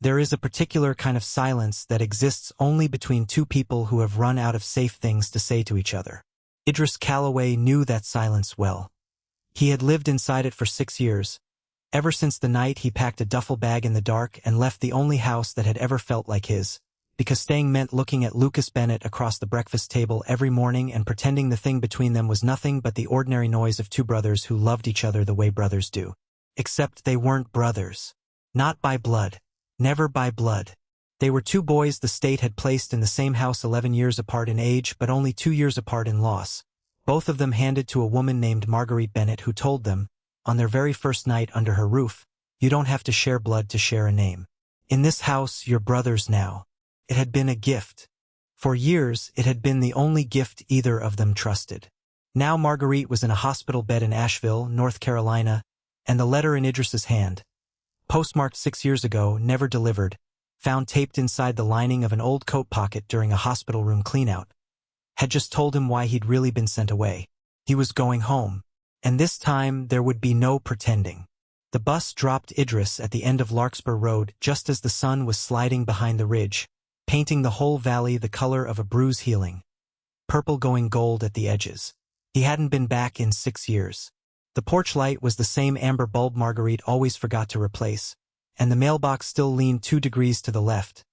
There is a particular kind of silence that exists only between two people who have run out of safe things to say to each other. Idris Calloway knew that silence well. He had lived inside it for 6 years, ever since the night he packed a duffel bag in the dark and left the only house that had ever felt like his, because staying meant looking at Lucas Bennett across the breakfast table every morning and pretending the thing between them was nothing but the ordinary noise of two brothers who loved each other the way brothers do. Except they weren't brothers. Not by blood. Never by blood. They were two boys the state had placed in the same house 11 years apart in age but only 2 years apart in loss. Both of them handed to a woman named Marguerite Bennett who told them, on their very first night under her roof, you don't have to share blood to share a name. In this house, you're brothers now. It had been a gift. For years, it had been the only gift either of them trusted. Now Marguerite was in a hospital bed in Asheville, North Carolina, and the letter in Idris's hand, postmarked 6 years ago, never delivered, found taped inside the lining of an old coat pocket during a hospital room cleanout, had just told him why he'd really been sent away. He was going home. And this time there would be no pretending. The bus dropped Idris at the end of Larkspur Road just as the sun was sliding behind the ridge, painting the whole valley the color of a bruise healing, purple going gold at the edges. He hadn't been back in 6 years. The porch light was the same amber bulb Marguerite always forgot to replace, and the mailbox still leaned 2 degrees to the left,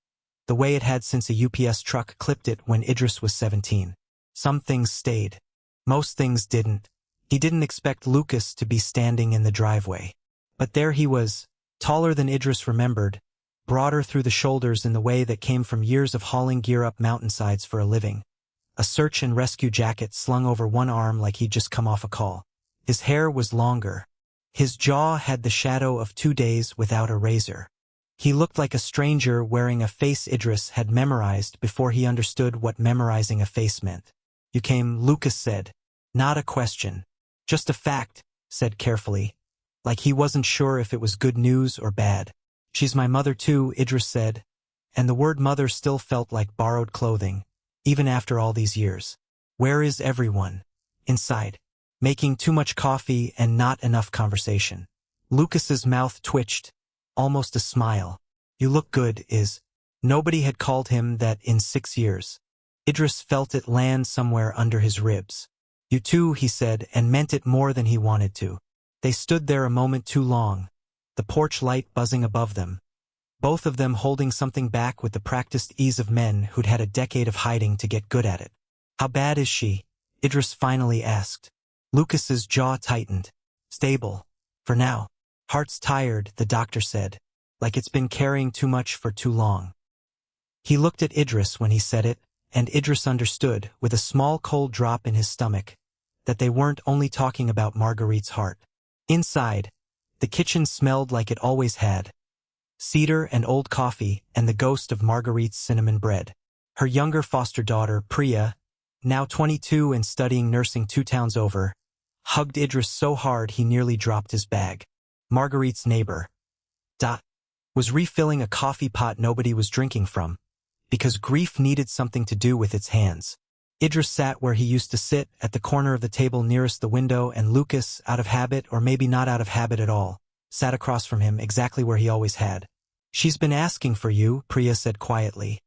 the way it had since a UPS truck clipped it when Idris was 17. Some things stayed. Most things didn't. He didn't expect Lucas to be standing in the driveway. But there he was, taller than Idris remembered, broader through the shoulders in the way that came from years of hauling gear up mountainsides for a living. A search and rescue jacket slung over one arm like he'd just come off a call. His hair was longer. His jaw had the shadow of 2 days without a razor. He looked like a stranger wearing a face Idris had memorized before he understood what memorizing a face meant. You came, Lucas said. Not a question. Just a fact, said carefully, like he wasn't sure if it was good news or bad. She's my mother too, Idris said, and the word mother still felt like borrowed clothing, even after all these years. Where is everyone? Inside. Making too much coffee and not enough conversation. Lucas's mouth twitched, almost a smile. You look good, Iz. Nobody had called him that in 6 years. Idris felt it land somewhere under his ribs. You too, he said, and meant it more than he wanted to. They stood there a moment too long, the porch light buzzing above them, both of them holding something back with the practiced ease of men who'd had a decade of hiding to get good at it. How bad is she? Idris finally asked. Lucas's jaw tightened. Stable. For now. Heart's tired, the doctor said, like it's been carrying too much for too long. He looked at Idris when he said it, and Idris understood, with a small cold drop in his stomach, that they weren't only talking about Marguerite's heart. Inside, the kitchen smelled like it always had. Cedar and old coffee and the ghost of Marguerite's cinnamon bread. Her younger foster daughter, Priya, now 22 and studying nursing 2 towns over, hugged Idris so hard he nearly dropped his bag. Marguerite's neighbor, was refilling a coffee pot nobody was drinking from, because grief needed something to do with its hands. Idris sat where he used to sit, at the corner of the table nearest the window, and Lucas, out of habit or maybe not out of habit at all, sat across from him exactly where he always had. She's been asking for you, Priya said quietly.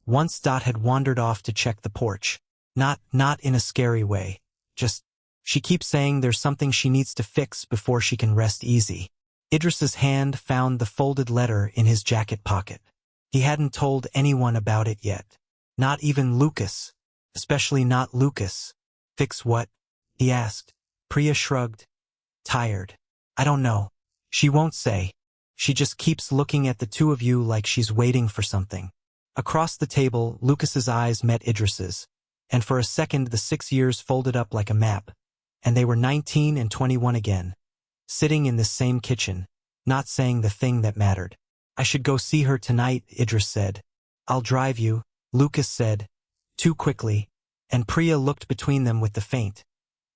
Once had wandered off to check the porch. Not in a scary way. Just, she keeps saying there's something she needs to fix before she can rest easy. Idris's hand found the folded letter in his jacket pocket. He hadn't told anyone about it yet. Not even Lucas. Especially not Lucas. Fix what? He asked. Priya shrugged. Tired. I don't know. She won't say. She just keeps looking at the two of you like she's waiting for something. Across the table, Lucas's eyes met Idris's, and for a second the 6 years folded up like a map, and they were 19 and 21 again, sitting in this same kitchen, not saying the thing that mattered. I should go see her tonight, Idris said. I'll drive you, Lucas said, too quickly, and Priya looked between them with the faint,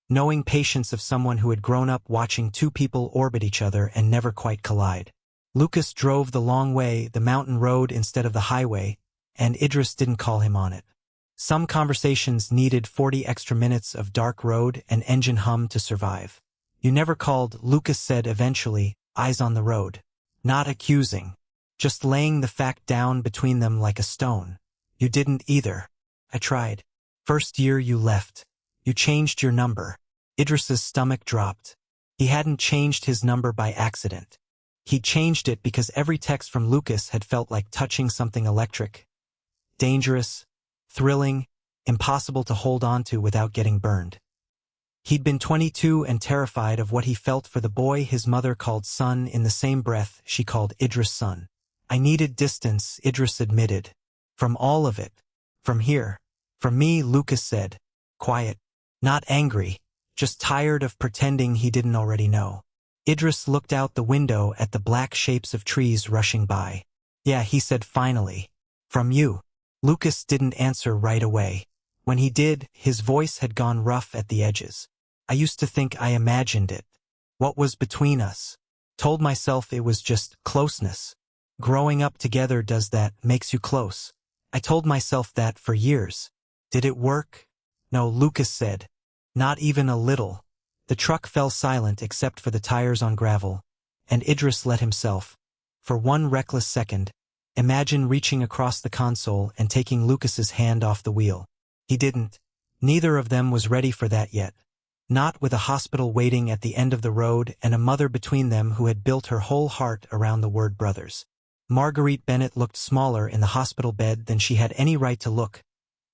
knowing patience of someone who had grown up watching two people orbit each other and never quite collide. Lucas drove the long way, the mountain road instead of the highway, and Idris didn't call him on it. Some conversations needed 40 extra minutes of dark road and engine hum to survive. You never called, Lucas said eventually, eyes on the road. Not accusing. just laying the fact down between them like a stone. You didn't either. I tried. First year you left. You changed your number. Idris's stomach dropped. He hadn't changed his number by accident. He changed it because every text from Lucas had felt like touching something electric. Dangerous, thrilling, impossible to hold on to without getting burned. He'd been 22 and terrified of what he felt for the boy his mother called son in the same breath she called Idris son. I needed distance, Idris admitted. From all of it. From here. From me, Lucas said. Quiet. Not angry. Just tired of pretending he didn't already know. Idris looked out the window at the black shapes of trees rushing by. Yeah, he said finally. From you. Lucas didn't answer right away. When he did, his voice had gone rough at the edges. I used to think I imagined it. What was between us? Told myself it was just closeness. Growing up together does that, makes you close. I told myself that for years. Did it work? No, Lucas said. Not even a little. The truck fell silent except for the tires on gravel, and Idris let himself, for one reckless second, imagine reaching across the console and taking Lucas's hand off the wheel. He didn't. Neither of them was ready for that yet. Not with a hospital waiting at the end of the road and a mother between them who had built her whole heart around the word brothers. Marguerite Bennett looked smaller in the hospital bed than she had any right to look.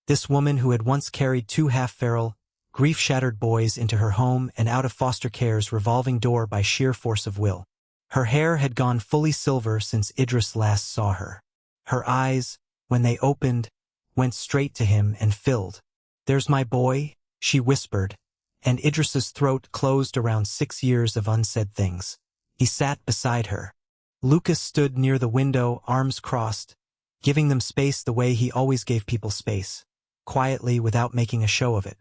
This woman who had once carried two half-feral, grief-shattered boys into her home and out of foster care's revolving door by sheer force of will. Her hair had gone fully silver since Idris last saw her. Her eyes, when they opened, went straight to him and filled. There's my boy, she whispered, and Idris's throat closed around 6 years of unsaid things. He sat beside her. Lucas stood near the window, arms crossed, giving them space the way he always gave people space, quietly without making a show of it.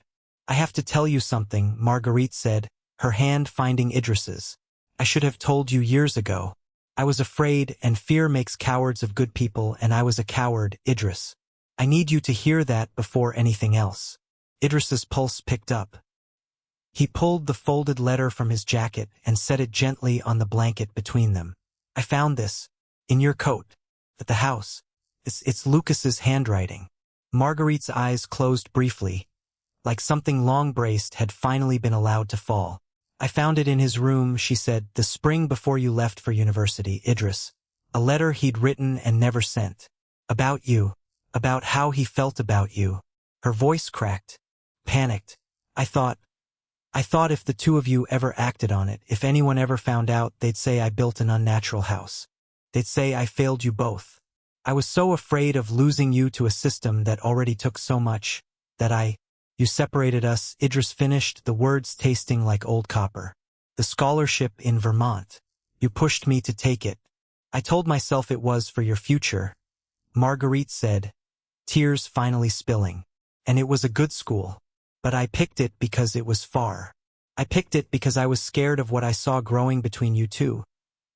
I have to tell you something, Marguerite said, her hand finding Idris's. I should have told you years ago. I was afraid, and fear makes cowards of good people, and I was a coward, Idris. I need you to hear that before anything else. Idris's pulse picked up. He pulled the folded letter from his jacket and set it gently on the blanket between them. I found this. In your coat. At the house. It's Lucas's handwriting. Marguerite's eyes closed briefly, like something long-braced had finally been allowed to fall. I found it in his room, she said, the spring before you left for university, Idris. A letter he'd written and never sent. About you. About how he felt about you. Her voice cracked. Panicked. I thought if the two of you ever acted on it, if anyone ever found out, they'd say I built an unnatural house. They'd say I failed you both. I was so afraid of losing you to a system that already took so much, that you separated us, Idris finished, the words tasting like old copper. The scholarship in Vermont. You pushed me to take it. I told myself it was for your future. Marguerite said, tears finally spilling. And it was a good school. But I picked it because it was far. I picked it because I was scared of what I saw growing between you two.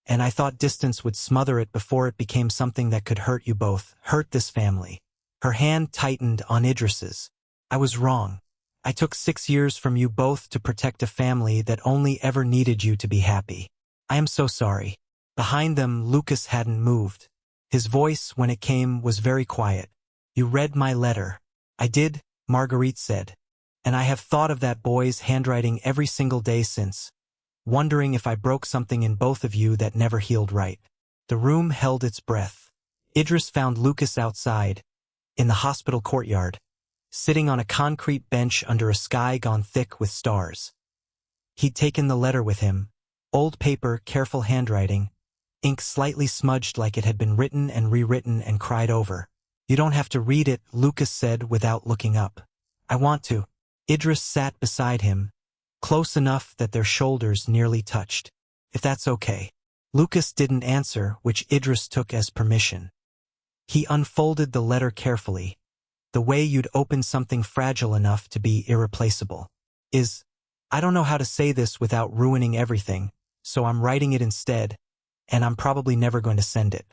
And I thought distance would smother it before it became something that could hurt you both, hurt this family. Her hand tightened on Idris's. I was wrong. I took 6 years from you both to protect a family that only ever needed you to be happy. I am so sorry. Behind them, Lucas hadn't moved. His voice, when it came, was very quiet. You read my letter. I did, Marguerite said. And I have thought of that boy's handwriting every single day since, wondering if I broke something in both of you that never healed right. The room held its breath. Idris found Lucas outside, in the hospital courtyard, sitting on a concrete bench under a sky gone thick with stars. He'd taken the letter with him, old paper, careful handwriting, ink slightly smudged like it had been written and rewritten and cried over. You don't have to read it, Lucas said without looking up. I want to. Idris sat beside him, close enough that their shoulders nearly touched. If that's okay. Lucas didn't answer, which Idris took as permission. He unfolded the letter carefully, the way you'd open something fragile enough to be irreplaceable. I don't know how to say this without ruining everything, so I'm writing it instead, and I'm probably never going to send it.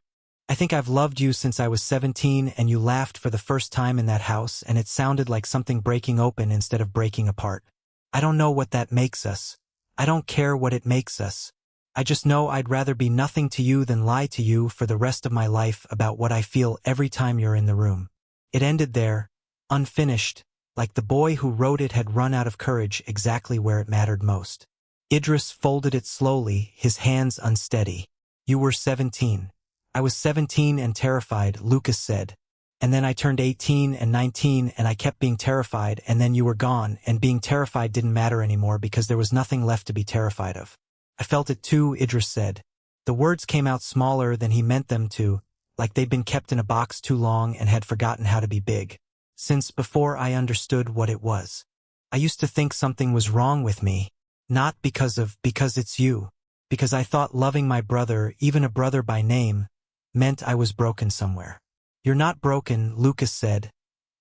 I think I've loved you since I was 17 and you laughed for the first time in that house and it sounded like something breaking open instead of breaking apart. I don't know what that makes us. I don't care what it makes us. I just know I'd rather be nothing to you than lie to you for the rest of my life about what I feel every time you're in the room. It ended there, unfinished, like the boy who wrote it had run out of courage exactly where it mattered most. Idris folded it slowly, his hands unsteady. You were 17. I was 17 and terrified, Lucas said. And then I turned 18 and 19 and I kept being terrified, and then you were gone, and being terrified didn't matter anymore because there was nothing left to be terrified of. I felt it too, Idris said. The words came out smaller than he meant them to, like they'd been kept in a box too long and had forgotten how to be big. Since before I understood what it was. I used to think something was wrong with me. Not because it's you. Because I thought loving my brother, even a brother by name, meant I was broken somewhere. You're not broken, Lucas said,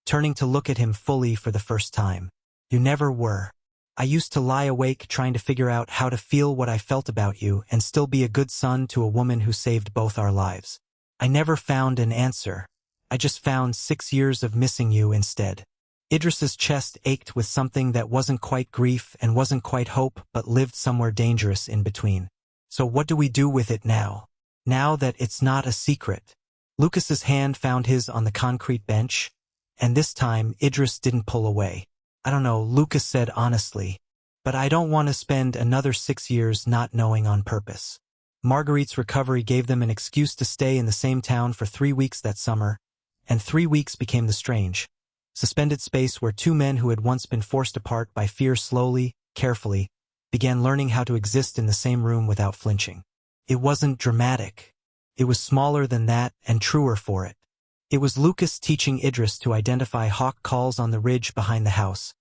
turning to look at him fully for the first time. You never were. I used to lie awake trying to figure out how to feel what I felt about you and still be a good son to a woman who saved both our lives. I never found an answer. I just found 6 years of missing you instead. Idris's chest ached with something that wasn't quite grief and wasn't quite hope but lived somewhere dangerous in between. So what do we do with it now? Now that it's not a secret. Lucas's hand found his on the concrete bench, and this time Idris didn't pull away. I don't know, Lucas said honestly, but I don't want to spend another 6 years not knowing on purpose. Marguerite's recovery gave them an excuse to stay in the same town for 3 weeks that summer, and 3 weeks became the strange, suspended space where two men who had once been forced apart by fear slowly, carefully, began learning how to exist in the same room without flinching. It wasn't dramatic. It was smaller than that and truer for it. It was Lucas teaching Idris to identify hawk calls on the ridge behind the house,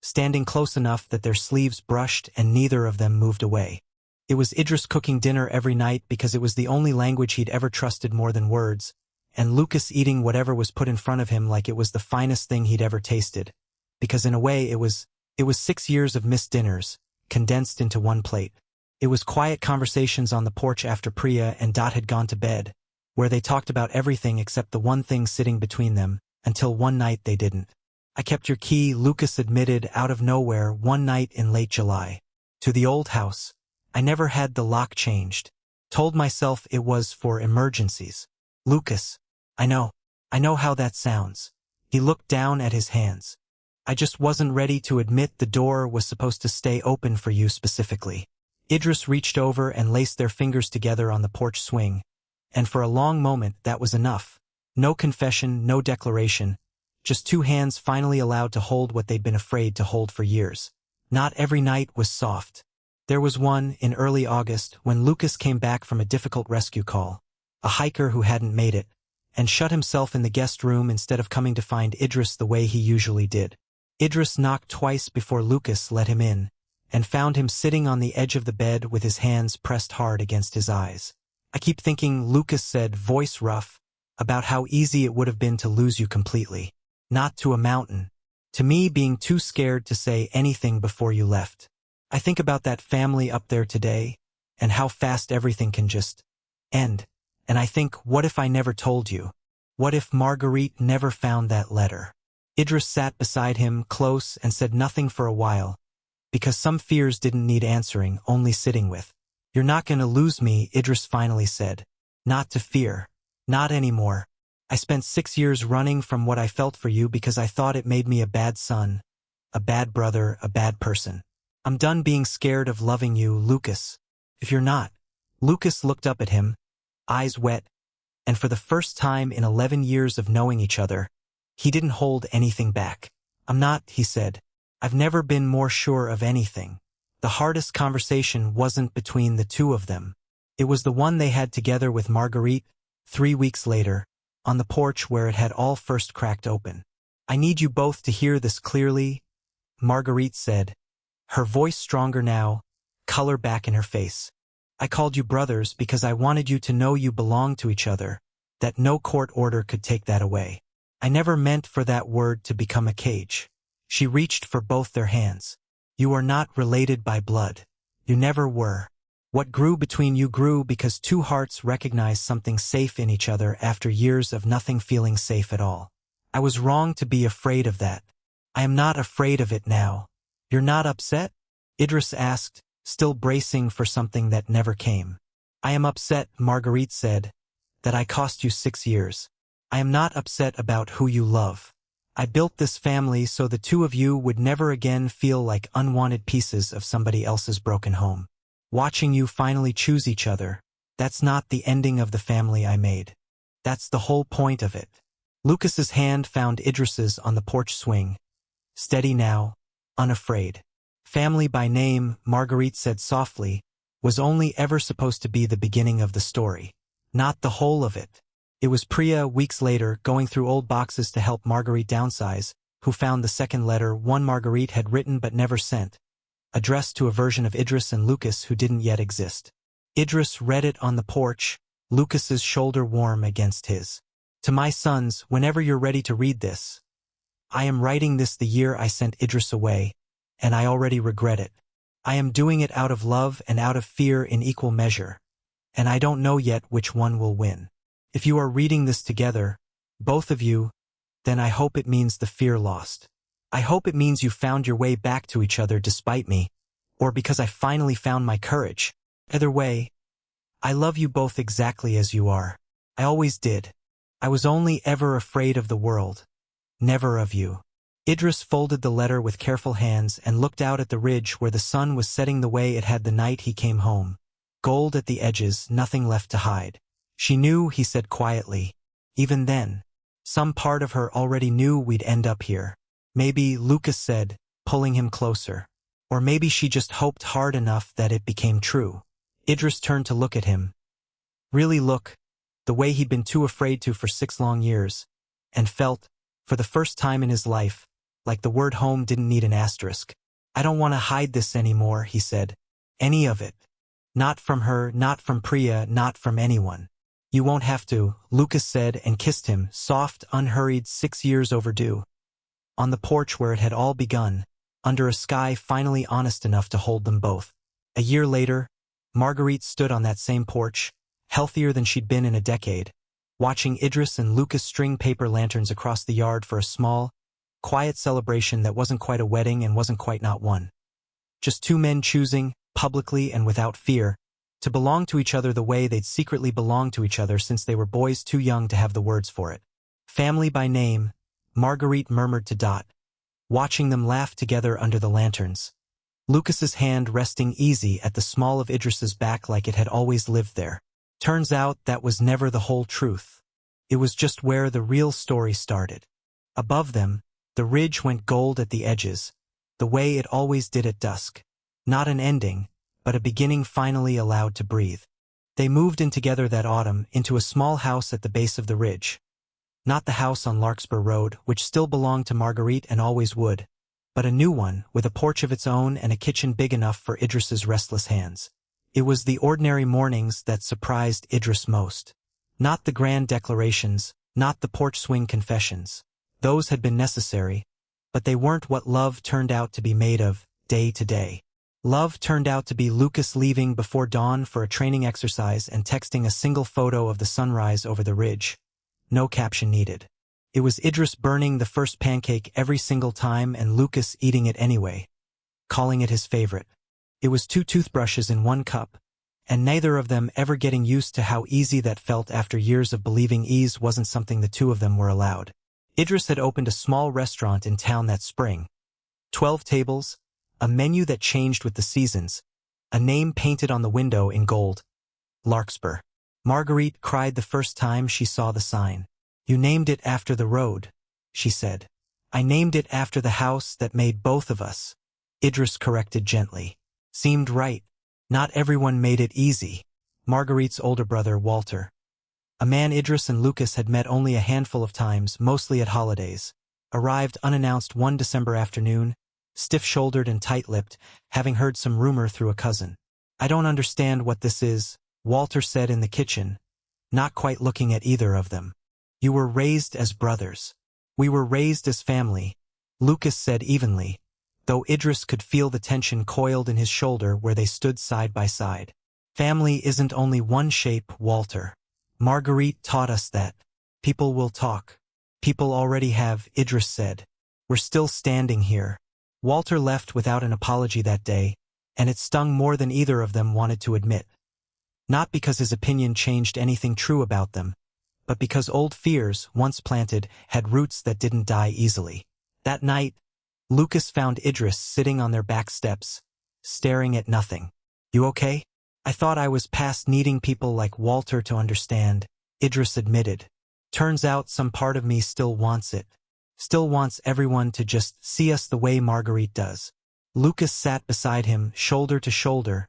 standing close enough that their sleeves brushed and neither of them moved away. It was Idris cooking dinner every night because it was the only language he'd ever trusted more than words, and Lucas eating whatever was put in front of him like it was the finest thing he'd ever tasted, because in a way it was 6 years of missed dinners, condensed into one plate. It was quiet conversations on the porch after Priya and Dot had gone to bed, where they talked about everything except the one thing sitting between them, until one night they didn't. I kept your key, Lucas admitted out of nowhere one night in late July. To the old house. I never had the lock changed. Told myself it was for emergencies. Lucas. I know how that sounds. He looked down at his hands. I just wasn't ready to admit the door was supposed to stay open for you specifically. Idris reached over and laced their fingers together on the porch swing, and for a long moment that was enough. No confession, no declaration, just two hands finally allowed to hold what they'd been afraid to hold for years. Not every night was soft. There was one, in early August, when Lucas came back from a difficult rescue call, a hiker who hadn't made it, and shut himself in the guest room instead of coming to find Idris the way he usually did. Idris knocked twice before Lucas let him in, and found him sitting on the edge of the bed with his hands pressed hard against his eyes. I keep thinking, Lucas said, voice rough, about how easy it would have been to lose you completely. Not to a mountain. To me being too scared to say anything before you left. I think about that family up there today, and how fast everything can just end. And I think, what if I never told you? What if Marguerite never found that letter? Idris sat beside him, close, and said nothing for a while, because some fears didn't need answering, only sitting with. You're not going to lose me, Idris finally said. Not to fear. Not anymore. I spent 6 years running from what I felt for you because I thought it made me a bad son, a bad brother, a bad person. I'm done being scared of loving you, Lucas. If you're not. Lucas looked up at him, eyes wet, and for the first time in 11 years of knowing each other, he didn't hold anything back. I'm not, he said. I've never been more sure of anything. The hardest conversation wasn't between the two of them. It was the one they had together with Marguerite, 3 weeks later, on the porch where it had all first cracked open. I need you both to hear this clearly, Marguerite said, her voice stronger now, color back in her face. I called you brothers because I wanted you to know you belonged to each other, that no court order could take that away. I never meant for that word to become a cage. She reached for both their hands. You are not related by blood. You never were. What grew between you grew because two hearts recognized something safe in each other after years of nothing feeling safe at all. I was wrong to be afraid of that. I am not afraid of it now. You're not upset? Idris asked, still bracing for something that never came. I am upset, Marguerite said, that I cost you 6 years. I am not upset about who you love. I built this family so the two of you would never again feel like unwanted pieces of somebody else's broken home. Watching you finally choose each other, that's not the ending of the family I made. That's the whole point of it. Lucas's hand found Idris's on the porch swing. Steady now, unafraid. Family by name, Marguerite said softly, was only ever supposed to be the beginning of the story, not the whole of it. It was Priya, weeks later, going through old boxes to help Marguerite downsize, who found the second letter, one Marguerite had written but never sent, addressed to a version of Idris and Lucas who didn't yet exist. Idris read it on the porch, Lucas's shoulder warm against his. To my sons, whenever you're ready to read this. I am writing this the year I sent Idris away, and I already regret it. I am doing it out of love and out of fear in equal measure, and I don't know yet which one will win. If you are reading this together, both of you, then I hope it means the fear lost. I hope it means you found your way back to each other despite me, or because I finally found my courage. Either way, I love you both exactly as you are. I always did. I was only ever afraid of the world, never of you. Idris folded the letter with careful hands and looked out at the ridge where the sun was setting the way it had the night he came home. Gold at the edges, nothing left to hide. She knew, he said quietly. Even then, some part of her already knew we'd end up here. Maybe, Lucas said, pulling him closer. Or maybe she just hoped hard enough that it became true. Idris turned to look at him. Really look, the way he'd been too afraid to for 6 long years, and felt, for the first time in his life, like the word home didn't need an asterisk. I don't want to hide this anymore, he said. Any of it. Not from her, not from Priya, not from anyone. You won't have to, Lucas said and kissed him, soft, unhurried, 6 years overdue. On the porch where it had all begun, under a sky finally honest enough to hold them both. A year later, Marguerite stood on that same porch, healthier than she'd been in a decade, watching Idris and Lucas string paper lanterns across the yard for a small, quiet celebration that wasn't quite a wedding and wasn't quite not one. Just 2 men choosing, publicly and without fear, to belong to each other the way they'd secretly belonged to each other since they were boys too young to have the words for it. Family by name, Marguerite murmured to Dot, watching them laugh together under the lanterns. Lucas's hand resting easy at the small of Idris's back like it had always lived there. Turns out that was never the whole truth. It was just where the real story started. Above them, the ridge went gold at the edges, the way it always did at dusk. Not an ending, but a beginning finally allowed to breathe. They moved in together that autumn into a small house at the base of the ridge. Not the house on Larkspur Road, which still belonged to Marguerite and always would, but a new one with a porch of its own and a kitchen big enough for Idris's restless hands. It was the ordinary mornings that surprised Idris most. Not the grand declarations, not the porch swing confessions. Those had been necessary, but they weren't what love turned out to be made of, day to day. Love turned out to be Lucas leaving before dawn for a training exercise and texting a single photo of the sunrise over the ridge. No caption needed. It was Idris burning the first pancake every single time and Lucas eating it anyway, calling it his favorite. It was 2 toothbrushes in 1 cup, and neither of them ever getting used to how easy that felt after years of believing ease wasn't something the two of them were allowed. Idris had opened a small restaurant in town that spring. 12 tables, a menu that changed with the seasons, a name painted on the window in gold. Larkspur. Marguerite cried the first time she saw the sign. You named it after the road, she said. I named it after the house that made both of us. Idris corrected gently. Seemed right. Not everyone made it easy. Marguerite's older brother, Walter. A man Idris and Lucas had met only a handful of times, mostly at holidays. Arrived unannounced one December afternoon, stiff-shouldered and tight-lipped, having heard some rumor through a cousin. I don't understand what this is, Walter said in the kitchen, not quite looking at either of them. You were raised as brothers. We were raised as family, Lucas said evenly, though Idris could feel the tension coiled in his shoulder where they stood side by side. Family isn't only one shape, Walter. Marguerite taught us that. People will talk. People already have, Idris said. We're still standing here. Walter left without an apology that day, and it stung more than either of them wanted to admit. Not because his opinion changed anything true about them, but because old fears, once planted, had roots that didn't die easily. That night, Lucas found Idris sitting on their back steps, staring at nothing. "You okay?" "I thought I was past needing people like Walter to understand," Idris admitted. "Turns out some part of me still wants it. Still wants everyone to just see us the way Marguerite does." Lucas sat beside him, shoulder to shoulder,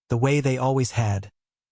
the way they always had,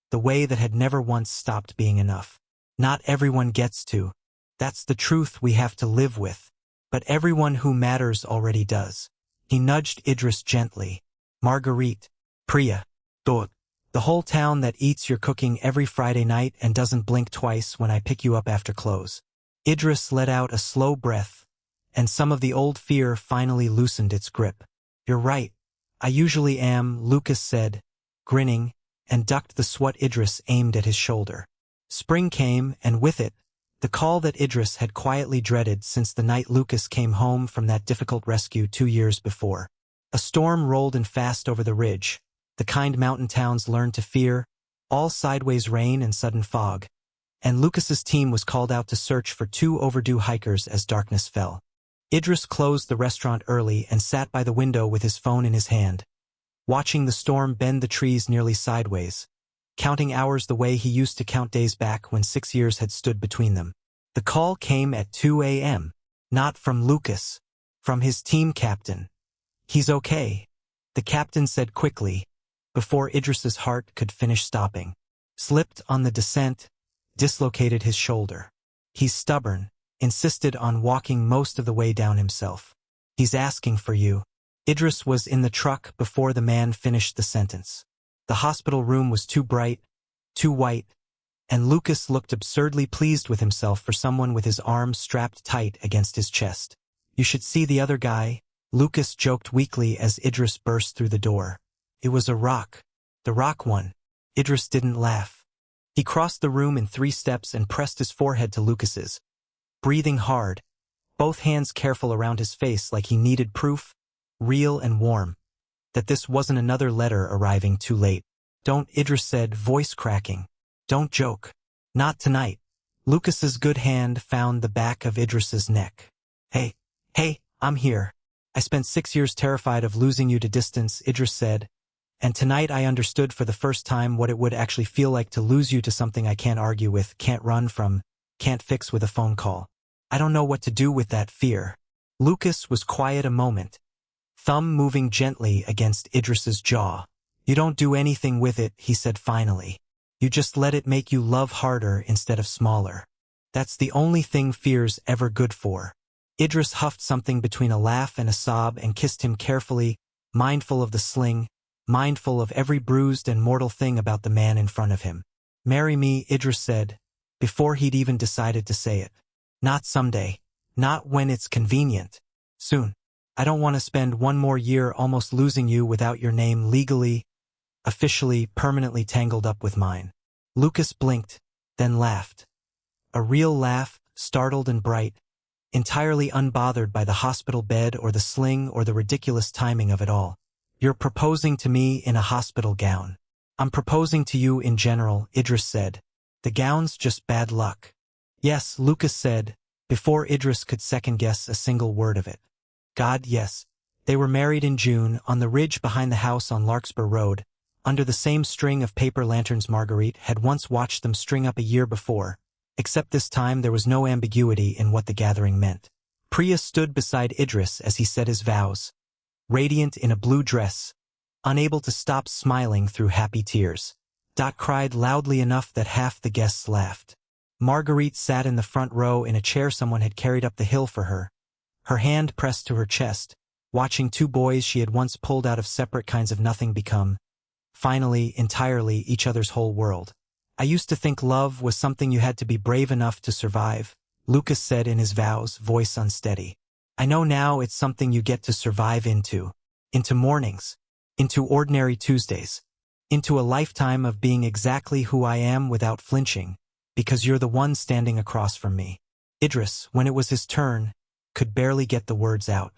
the way that had never once stopped being enough. "Not everyone gets to. That's the truth we have to live with. But everyone who matters already does." He nudged Idris gently. "Marguerite, Priya, Dot, the whole town that eats your cooking every Friday night and doesn't blink twice when I pick you up after close." Idris let out a slow breath, and some of the old fear finally loosened its grip. "You're right. I usually am," Lucas said, grinning, and ducked the swat Idris aimed at his shoulder. Spring came, and with it, the call that Idris had quietly dreaded since the night Lucas came home from that difficult rescue 2 years before. A storm rolled in fast over the ridge, the kind mountain towns learned to fear, all sideways rain and sudden fog, and Lucas's team was called out to search for 2 overdue hikers as darkness fell. Idris closed the restaurant early and sat by the window with his phone in his hand, watching the storm bend the trees nearly sideways, counting hours the way he used to count days back when 6 years had stood between them. The call came at 2 a.m., not from Lucas, from his team captain. "He's okay," the captain said quickly, before Idris's heart could finish stopping. "Slipped on the descent, dislocated his shoulder. He's stubborn, insisted on walking most of the way down himself. He's asking for you." Idris was in the truck before the man finished the sentence. The hospital room was too bright, too white, and Lucas looked absurdly pleased with himself for someone with his arms strapped tight against his chest. "You should see the other guy," Lucas joked weakly as Idris burst through the door. "It was a rock. The rock one." Idris didn't laugh. He crossed the room in 3 steps and pressed his forehead to Lucas's, breathing hard, both hands careful around his face like he needed proof, real and warm, that this wasn't another letter arriving too late. "Don't," Idris said, voice cracking. "Don't joke. Not tonight." Lucas's good hand found the back of Idris's neck. Hey, I'm here. "I spent 6 years terrified of losing you to distance," Idris said, "and tonight I understood for the first time what it would actually feel like to lose you to something I can't argue with, can't run from, can't fix with a phone call. I don't know what to do with that fear." Lucas was quiet a moment, thumb moving gently against Idris's jaw. "You don't do anything with it," he said finally. "You just let it make you love harder instead of smaller. That's the only thing fear's ever good for." Idris huffed something between a laugh and a sob and kissed him carefully, mindful of the sling, mindful of every bruised and mortal thing about the man in front of him. "Marry me," Idris said, before he'd even decided to say it. "Not someday. Not when it's convenient. Soon. I don't want to spend 1 more year almost losing you without your name legally, officially, permanently tangled up with mine." Lucas blinked, then laughed. A real laugh, startled and bright, entirely unbothered by the hospital bed or the sling or the ridiculous timing of it all. "You're proposing to me in a hospital gown." "I'm proposing to you in general," Idris said. "The gown's just bad luck." "Yes," Lucas said, before Idris could second-guess a single word of it. "God, yes." They were married in June, on the ridge behind the house on Larkspur Road, under the same string of paper lanterns Marguerite had once watched them string up a year before, except this time there was no ambiguity in what the gathering meant. Priya stood beside Idris as he said his vows, radiant in a blue dress, unable to stop smiling through happy tears. Dot cried loudly enough that half the guests laughed. Marguerite sat in the front row in a chair someone had carried up the hill for her, her hand pressed to her chest, watching 2 boys she had once pulled out of separate kinds of nothing become, finally, entirely each other's whole world. "I used to think love was something you had to be brave enough to survive," Lucas said in his vows, voice unsteady. "I know now it's something you get to survive into mornings, into ordinary Tuesdays, into a lifetime of being exactly who I am without flinching, because you're the one standing across from me." Idris, when it was his turn, could barely get the words out.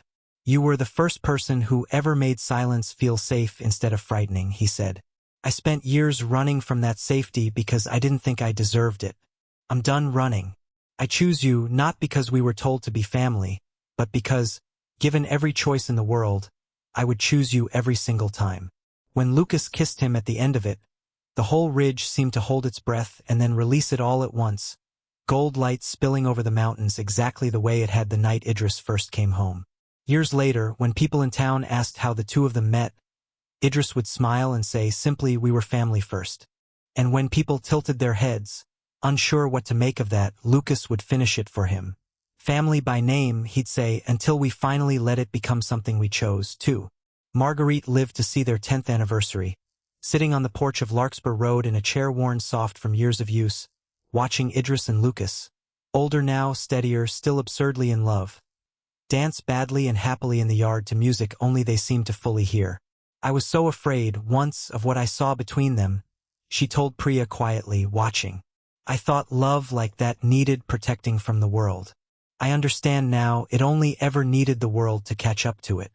You were the first person who ever made silence feel safe instead of frightening, he said. I spent years running from that safety because I didn't think I deserved it. I'm done running. I choose you not because we were told to be family, but because, given every choice in the world, I would choose you every single time. When Lucas kissed him at the end of it, the whole ridge seemed to hold its breath and then release it all at once, gold light spilling over the mountains exactly the way it had the night Idris first came home. Years later, when people in town asked how the two of them met, Idris would smile and say simply, we were family first. And when people tilted their heads, unsure what to make of that, Lucas would finish it for him. Family by name, he'd say, until we finally let it become something we chose, too. Marguerite lived to see their 10th anniversary, sitting on the porch of Larkspur Road in a chair worn soft from years of use, watching Idris and Lucas, older now, steadier, still absurdly in love, dance badly and happily in the yard to music only they seemed to fully hear. I was so afraid, once, of what I saw between them, she told Priya quietly, watching. I thought love like that needed protecting from the world. I understand now it only ever needed the world to catch up to it.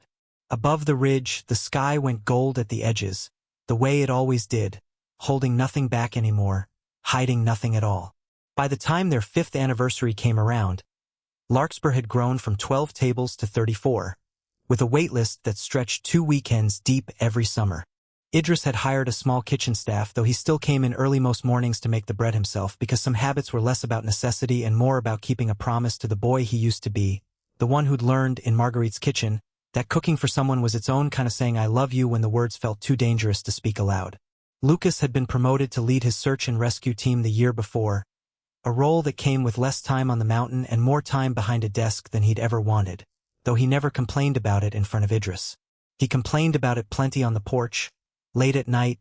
Above the ridge, the sky went gold at the edges, the way it always did, holding nothing back anymore, hiding nothing at all. By the time their 5th anniversary came around, Larkspur had grown from 12 tables to 34, with a waitlist that stretched 2 weekends deep every summer. Idris had hired a small kitchen staff, though he still came in early most mornings to make the bread himself because some habits were less about necessity and more about keeping a promise to the boy he used to be, the one who'd learned in Marguerite's kitchen that cooking for someone was its own kind of saying I love you when the words felt too dangerous to speak aloud. Lucas had been promoted to lead his search and rescue team the year before, a role that came with less time on the mountain and more time behind a desk than he'd ever wanted, though he never complained about it in front of Idris. He complained about it plenty on the porch, late at night,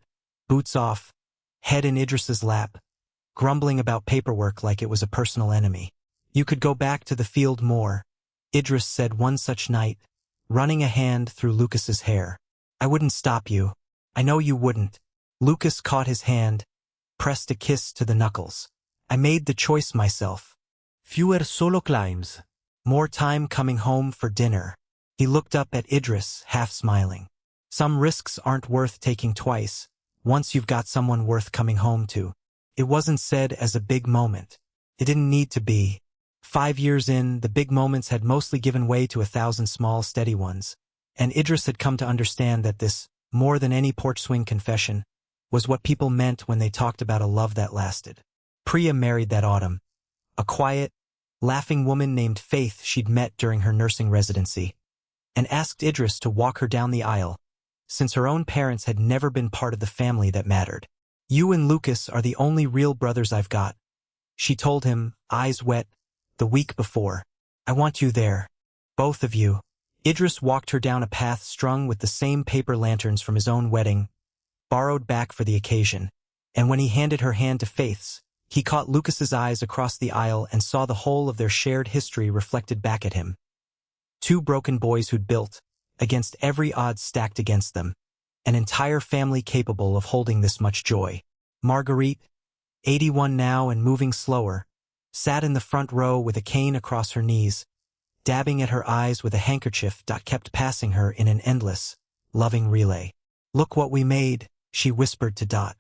boots off, head in Idris's lap, grumbling about paperwork like it was a personal enemy. You could go back to the field more, Idris said one such night, running a hand through Lucas's hair. I wouldn't stop you. I know you wouldn't. Lucas caught his hand, pressed a kiss to the knuckles. I made the choice myself. Fewer solo climbs. More time coming home for dinner. He looked up at Idris, half smiling. Some risks aren't worth taking twice, once you've got someone worth coming home to. It wasn't said as a big moment. It didn't need to be. 5 years in, the big moments had mostly given way to 1,000 small, steady ones, and Idris had come to understand that this, more than any porch swing confession, was what people meant when they talked about a love that lasted. Priya married that autumn, a quiet, laughing woman named Faith she'd met during her nursing residency, and asked Idris to walk her down the aisle, since her own parents had never been part of the family that mattered. You and Lucas are the only real brothers I've got, she told him, eyes wet, the week before. I want you there. Both of you. Idris walked her down a path strung with the same paper lanterns from his own wedding, borrowed back for the occasion, and when he handed her hand to Faith's, he caught Lucas's eyes across the aisle and saw the whole of their shared history reflected back at him. 2 broken boys who'd built, against every odds stacked against them, an entire family capable of holding this much joy. Marguerite, 81 now and moving slower, sat in the front row with a cane across her knees, dabbing at her eyes with a handkerchief Dot kept passing her in an endless, loving relay. Look what we made, she whispered to Dot.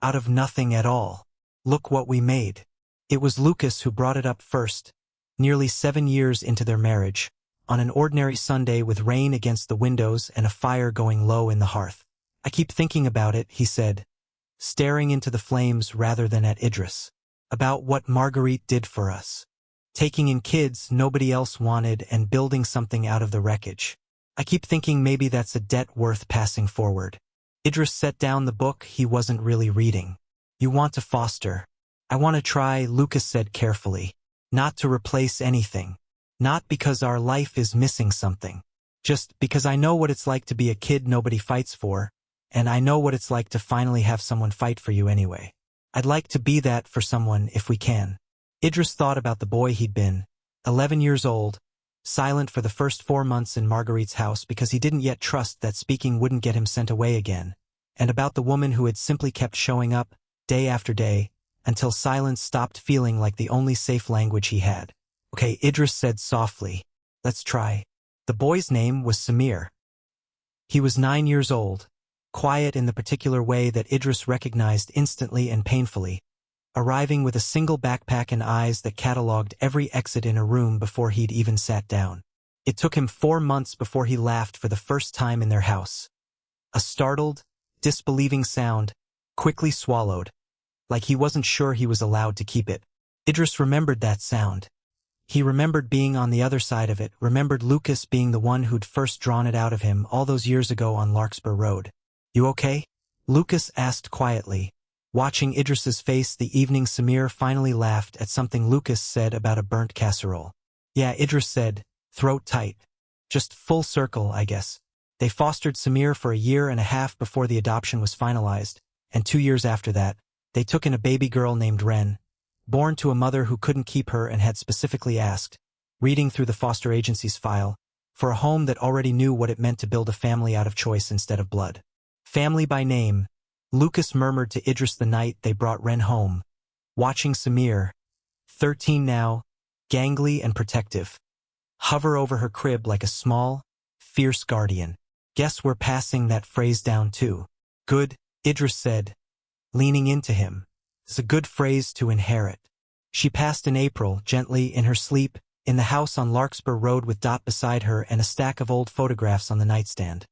Out of nothing at all. Look what we made. It was Lucas who brought it up first, nearly 7 years into their marriage, on an ordinary Sunday with rain against the windows and a fire going low in the hearth. I keep thinking about it, he said, staring into the flames rather than at Idris, about what Marguerite did for us. Taking in kids nobody else wanted and building something out of the wreckage. I keep thinking maybe that's a debt worth passing forward. Idris set down the book he wasn't really reading. You want to foster. I want to try, Lucas said carefully. Not to replace anything. Not because our life is missing something. Just because I know what it's like to be a kid nobody fights for, and I know what it's like to finally have someone fight for you anyway. I'd like to be that for someone if we can. Idris thought about the boy he'd been, 11 years old, silent for the first 4 months in Marguerite's house because he didn't yet trust that speaking wouldn't get him sent away again, and about the woman who had simply kept showing up, day after day, until silence stopped feeling like the only safe language he had. Okay, Idris said softly, let's try. The boy's name was Samir. He was 9 years old, quiet in the particular way that Idris recognized instantly and painfully, arriving with a single backpack and eyes that cataloged every exit in a room before he'd even sat down. It took him 4 months before he laughed for the first time in their house. A startled, disbelieving sound, quickly swallowed, like he wasn't sure he was allowed to keep it. Idris remembered that sound. He remembered being on the other side of it, remembered Lucas being the one who'd first drawn it out of him all those years ago on Larkspur Road. "You okay?" Lucas asked quietly. Watching Idris's face the evening, Samir finally laughed at something Lucas said about a burnt casserole. "Yeah," Idris said, throat tight. "Just full circle, I guess." They fostered Samir for a year and a half before the adoption was finalized, and 2 years after that, they took in a baby girl named Ren, born to a mother who couldn't keep her and had specifically asked, reading through the foster agency's file, for a home that already knew what it meant to build a family out of choice instead of blood. Family by name, Lucas murmured to Idris the night they brought Ren home, watching Samir, 13 now, gangly and protective, hover over her crib like a small, fierce guardian. "Guess we're passing that phrase down too." "Good," Idris said, leaning into him. "It's a good phrase to inherit." She passed in April, gently, in her sleep, in the house on Larkspur Road with Dot beside her and a stack of old photographs on the nightstand.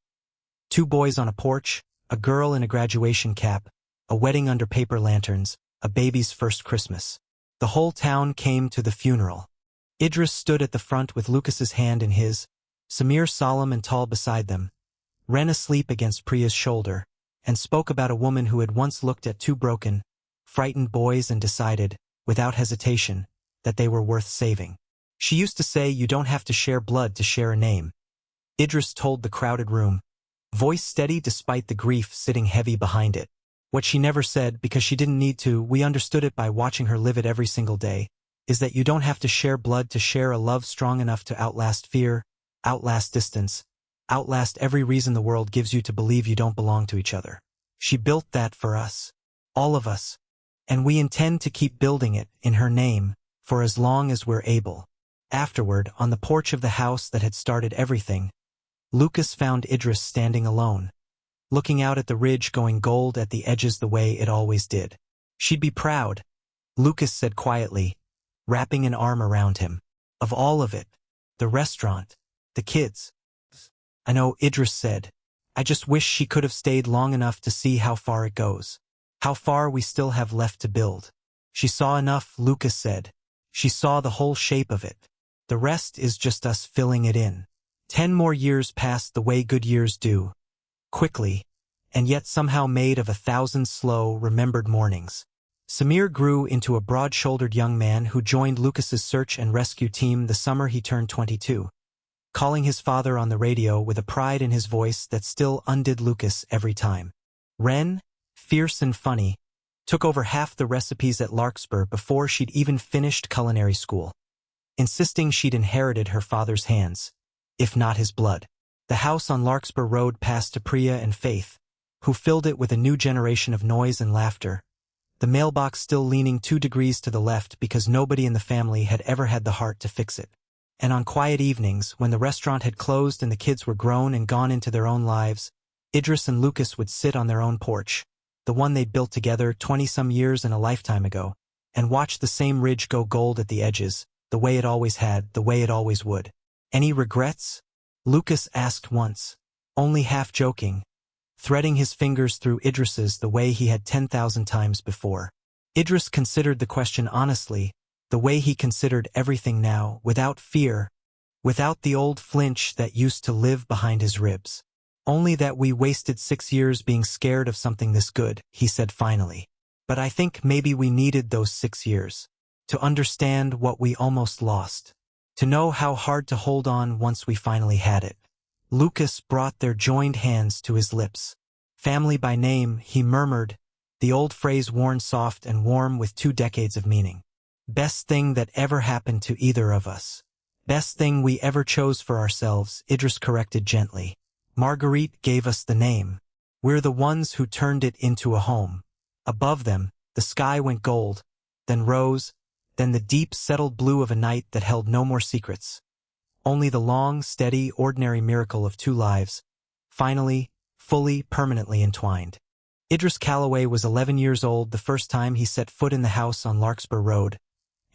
2 boys on a porch, a girl in a graduation cap, a wedding under paper lanterns, a baby's first Christmas. The whole town came to the funeral. Idris stood at the front with Lucas's hand in his, Samir solemn and tall beside them, Ren asleep against Priya's shoulder, and spoke about a woman who had once looked at 2 broken, frightened boys and decided, without hesitation, that they were worth saving. She used to say you don't have to share blood to share a name. Idris told the crowded room, voice steady despite the grief sitting heavy behind it. What she never said, because she didn't need to, we understood it by watching her live it every single day, is that you don't have to share blood to share a love strong enough to outlast fear, outlast distance, outlast every reason the world gives you to believe you don't belong to each other. She built that for us, all of us, and we intend to keep building it, in her name, for as long as we're able. Afterward, on the porch of the house that had started everything, Lucas found Idris standing alone, looking out at the ridge going gold at the edges the way it always did. "She'd be proud," Lucas said quietly, wrapping an arm around him. "Of all of it. The restaurant, the kids." "I know," Idris said. "I just wish she could have stayed long enough to see how far it goes. How far we still have left to build." "She saw enough," Lucas said. "She saw the whole shape of it. The rest is just us filling it in." 10 more years passed the way good years do, quickly, and yet somehow made of 1,000 slow, remembered mornings. Samir grew into a broad-shouldered young man who joined Lucas's search and rescue team the summer he turned 22, calling his father on the radio with a pride in his voice that still undid Lucas every time. Ren, fierce and funny, took over half the recipes at Larkspur before she'd even finished culinary school, insisting she'd inherited her father's hands, if not his blood. The house on Larkspur Road passed to Priya and Faith, who filled it with a new generation of noise and laughter, the mailbox still leaning 2 degrees to the left because nobody in the family had ever had the heart to fix it. And on quiet evenings, when the restaurant had closed and the kids were grown and gone into their own lives, Idris and Lucas would sit on their own porch, the one they'd built together 20-some years and a lifetime ago, and watch the same ridge go gold at the edges, the way it always had, the way it always would. "Any regrets?" Lucas asked once, only half joking, threading his fingers through Idris's the way he had 10,000 times before. Idris considered the question honestly, the way he considered everything now, without fear, without the old flinch that used to live behind his ribs. "Only that we wasted 6 years being scared of something this good," he said finally. "But I think maybe we needed those 6 years to understand what we almost lost. To know how hard to hold on once we finally had it." Lucas brought their joined hands to his lips. "Family by name," he murmured, the old phrase worn soft and warm with 2 decades of meaning. "Best thing that ever happened to either of us. Best thing we ever chose for ourselves," Idris corrected gently. "Marguerite gave us the name. We're the ones who turned it into a home." Above them, the sky went gold, then rose, then the deep, settled blue of a night that held no more secrets. only the long, steady, ordinary miracle of two lives, finally, fully, permanently entwined. Idris Calloway was 11 years old the first time he set foot in the house on Larkspur Road,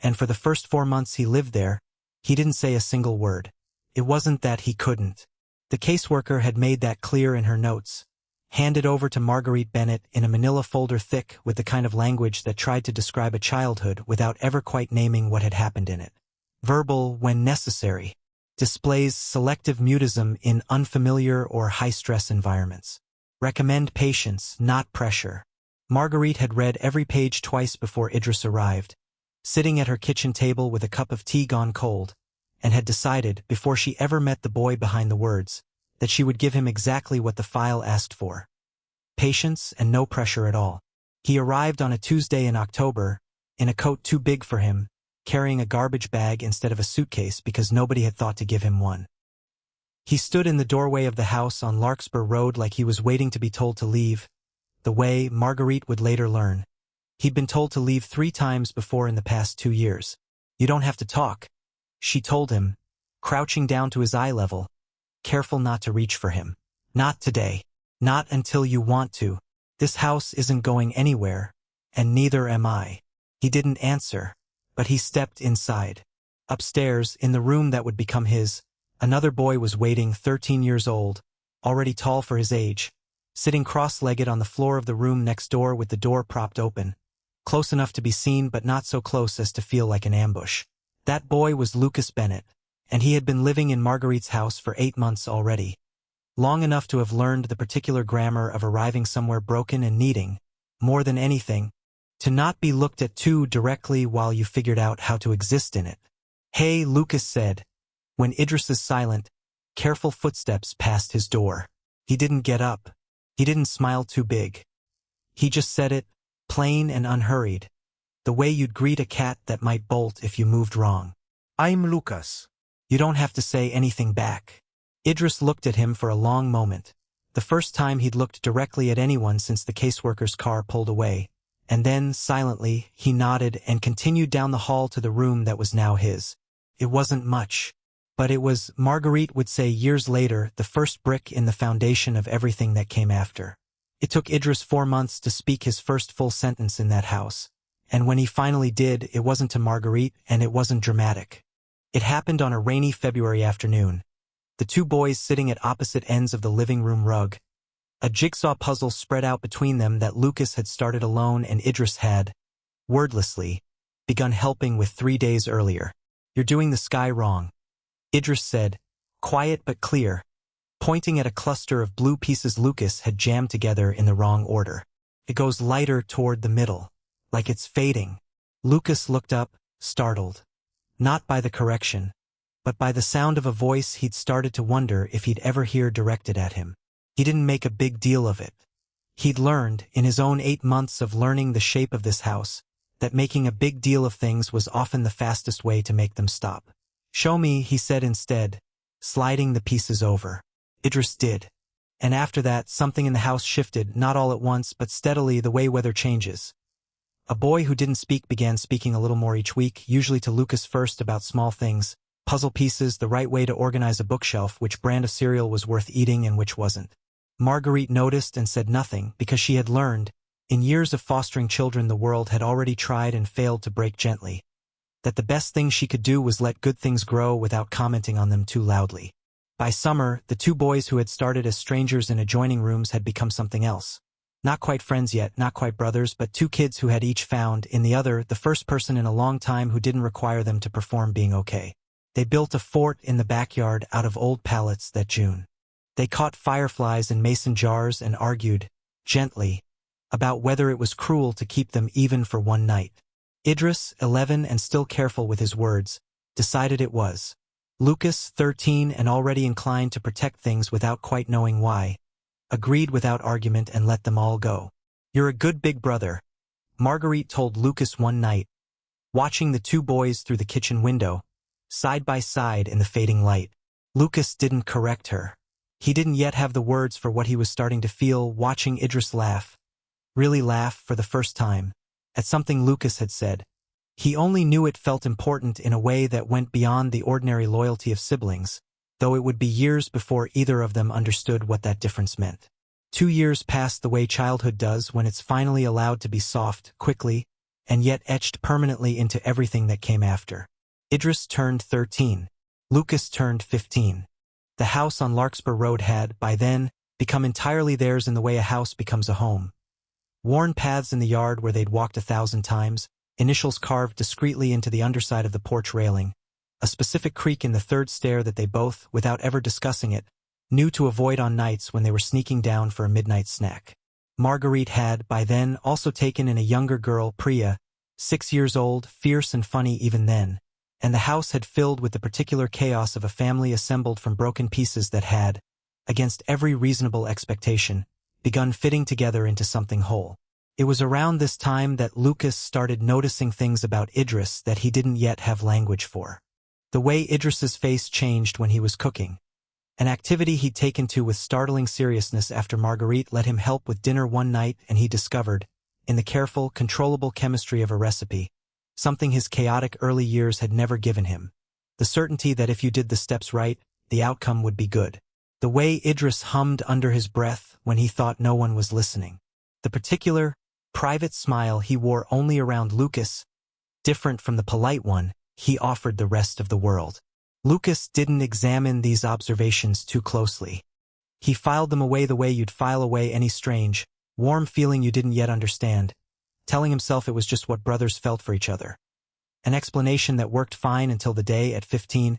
and for the first 4 months he lived there, he didn't say a single word. It wasn't that he couldn't. The caseworker had made that clear in her notes, handed over to Marguerite Bennett in a manila folder thick with the kind of language that tried to describe a childhood without ever quite naming what had happened in it. Verbal when necessary. Displays selective mutism in unfamiliar or high-stress environments. Recommend patience, not pressure. Marguerite had read every page twice before Idris arrived, sitting at her kitchen table with a cup of tea gone cold, and had decided, before she ever met the boy behind the words, that she would give him exactly what the file asked for. Patience and no pressure at all. He arrived on a Tuesday in October, in a coat too big for him, carrying a garbage bag instead of a suitcase because nobody had thought to give him one. He stood in the doorway of the house on Larkspur Road like he was waiting to be told to leave, the way Marguerite would later learn. He'd been told to leave 3 times before in the past 2 years. You don't have to talk, she told him, crouching down to his eye level, careful not to reach for him. Not today. Not until you want to. This house isn't going anywhere, and neither am I. He didn't answer, but he stepped inside. Upstairs, in the room that would become his, another boy was waiting, 13 years old, already tall for his age, sitting cross-legged on the floor of the room next door with the door propped open, close enough to be seen but not so close as to feel like an ambush. That boy was Lucas Bennett, and he had been living in Marguerite's house for 8 months already, long enough to have learned the particular grammar of arriving somewhere broken and needing, more than anything, to not be looked at too directly while you figured out how to exist in it. Hey, Lucas said, when Idris's silent, careful footsteps passed his door. He didn't get up. He didn't smile too big. He just said it, plain and unhurried, the way you'd greet a cat that might bolt if you moved wrong. I'm Lucas. You don't have to say anything back. Idris looked at him for a long moment, the first time he'd looked directly at anyone since the caseworker's car pulled away, and then, silently, he nodded and continued down the hall to the room that was now his. It wasn't much, but it was, Marguerite would say years later, the first brick in the foundation of everything that came after. It took Idris 4 months to speak his first full sentence in that house, and when he finally did, it wasn't to Marguerite and it wasn't dramatic. It happened on a rainy February afternoon, the 2 boys sitting at opposite ends of the living room rug, a jigsaw puzzle spread out between them that Lucas had started alone and Idris had, wordlessly, begun helping with 3 days earlier. You're doing the sky wrong, Idris said, quiet but clear, pointing at a cluster of blue pieces Lucas had jammed together in the wrong order. It goes lighter toward the middle, like it's fading. Lucas looked up, startled. Not by the correction, but by the sound of a voice he'd started to wonder if he'd ever hear directed at him. He didn't make a big deal of it. He'd learned, in his own 8 months of learning the shape of this house, that making a big deal of things was often the fastest way to make them stop. Show me, he said instead, sliding the pieces over. Idris did. And after that, something in the house shifted, not all at once, but steadily, the way weather changes. A boy who didn't speak began speaking a little more each week, usually to Lucas first about small things, puzzle pieces, the right way to organize a bookshelf, which brand of cereal was worth eating and which wasn't. Marguerite noticed and said nothing because she had learned, in years of fostering children the world had already tried and failed to break gently, that the best thing she could do was let good things grow without commenting on them too loudly. By summer, the 2 boys who had started as strangers in adjoining rooms had become something else. Not quite friends yet, not quite brothers, but 2 kids who had each found, in the other, the first person in a long time who didn't require them to perform being okay. They built a fort in the backyard out of old pallets that June. They caught fireflies in mason jars and argued, gently, about whether it was cruel to keep them even for one night. Idris, 11 and still careful with his words, decided it was. Lucas, 13 and already inclined to protect things without quite knowing why, agreed without argument and let them all go. You're a good big brother, Marguerite told Lucas one night, watching the 2 boys through the kitchen window, side by side in the fading light. Lucas didn't correct her. He didn't yet have the words for what he was starting to feel watching Idris laugh, really laugh for the first time, at something Lucas had said, He only knew it felt important in a way that went beyond the ordinary loyalty of siblings, though it would be years before either of them understood what that difference meant. 2 years passed the way childhood does when it's finally allowed to be soft, quickly, and yet etched permanently into everything that came after. Idris turned 13. Lucas turned 15. The house on Larkspur Road had, by then, become entirely theirs in the way a house becomes a home. Worn paths in the yard where they'd walked 1,000 times, initials carved discreetly into the underside of the porch railing, a specific creak in the third stair that they both, without ever discussing it, knew to avoid on nights when they were sneaking down for a midnight snack. Marguerite had, by then, also taken in a younger girl, Priya, 6 years old, fierce and funny even then, and the house had filled with the particular chaos of a family assembled from broken pieces that had, against every reasonable expectation, begun fitting together into something whole. It was around this time that Lucas started noticing things about Idris that he didn't yet have language for. The way Idris's face changed when he was cooking, an activity he'd taken to with startling seriousness after Marguerite let him help with dinner one night, and he discovered, in the careful, controllable chemistry of a recipe, something his chaotic early years had never given him, the certainty that if you did the steps right, the outcome would be good. The way Idris hummed under his breath when he thought no one was listening. The particular, private smile he wore only around Lucas, different from the polite one he offered the rest of the world. Lucas didn't examine these observations too closely. He filed them away the way you'd file away any strange, warm feeling you didn't yet understand, telling himself it was just what brothers felt for each other. An explanation that worked fine until the day, at 15,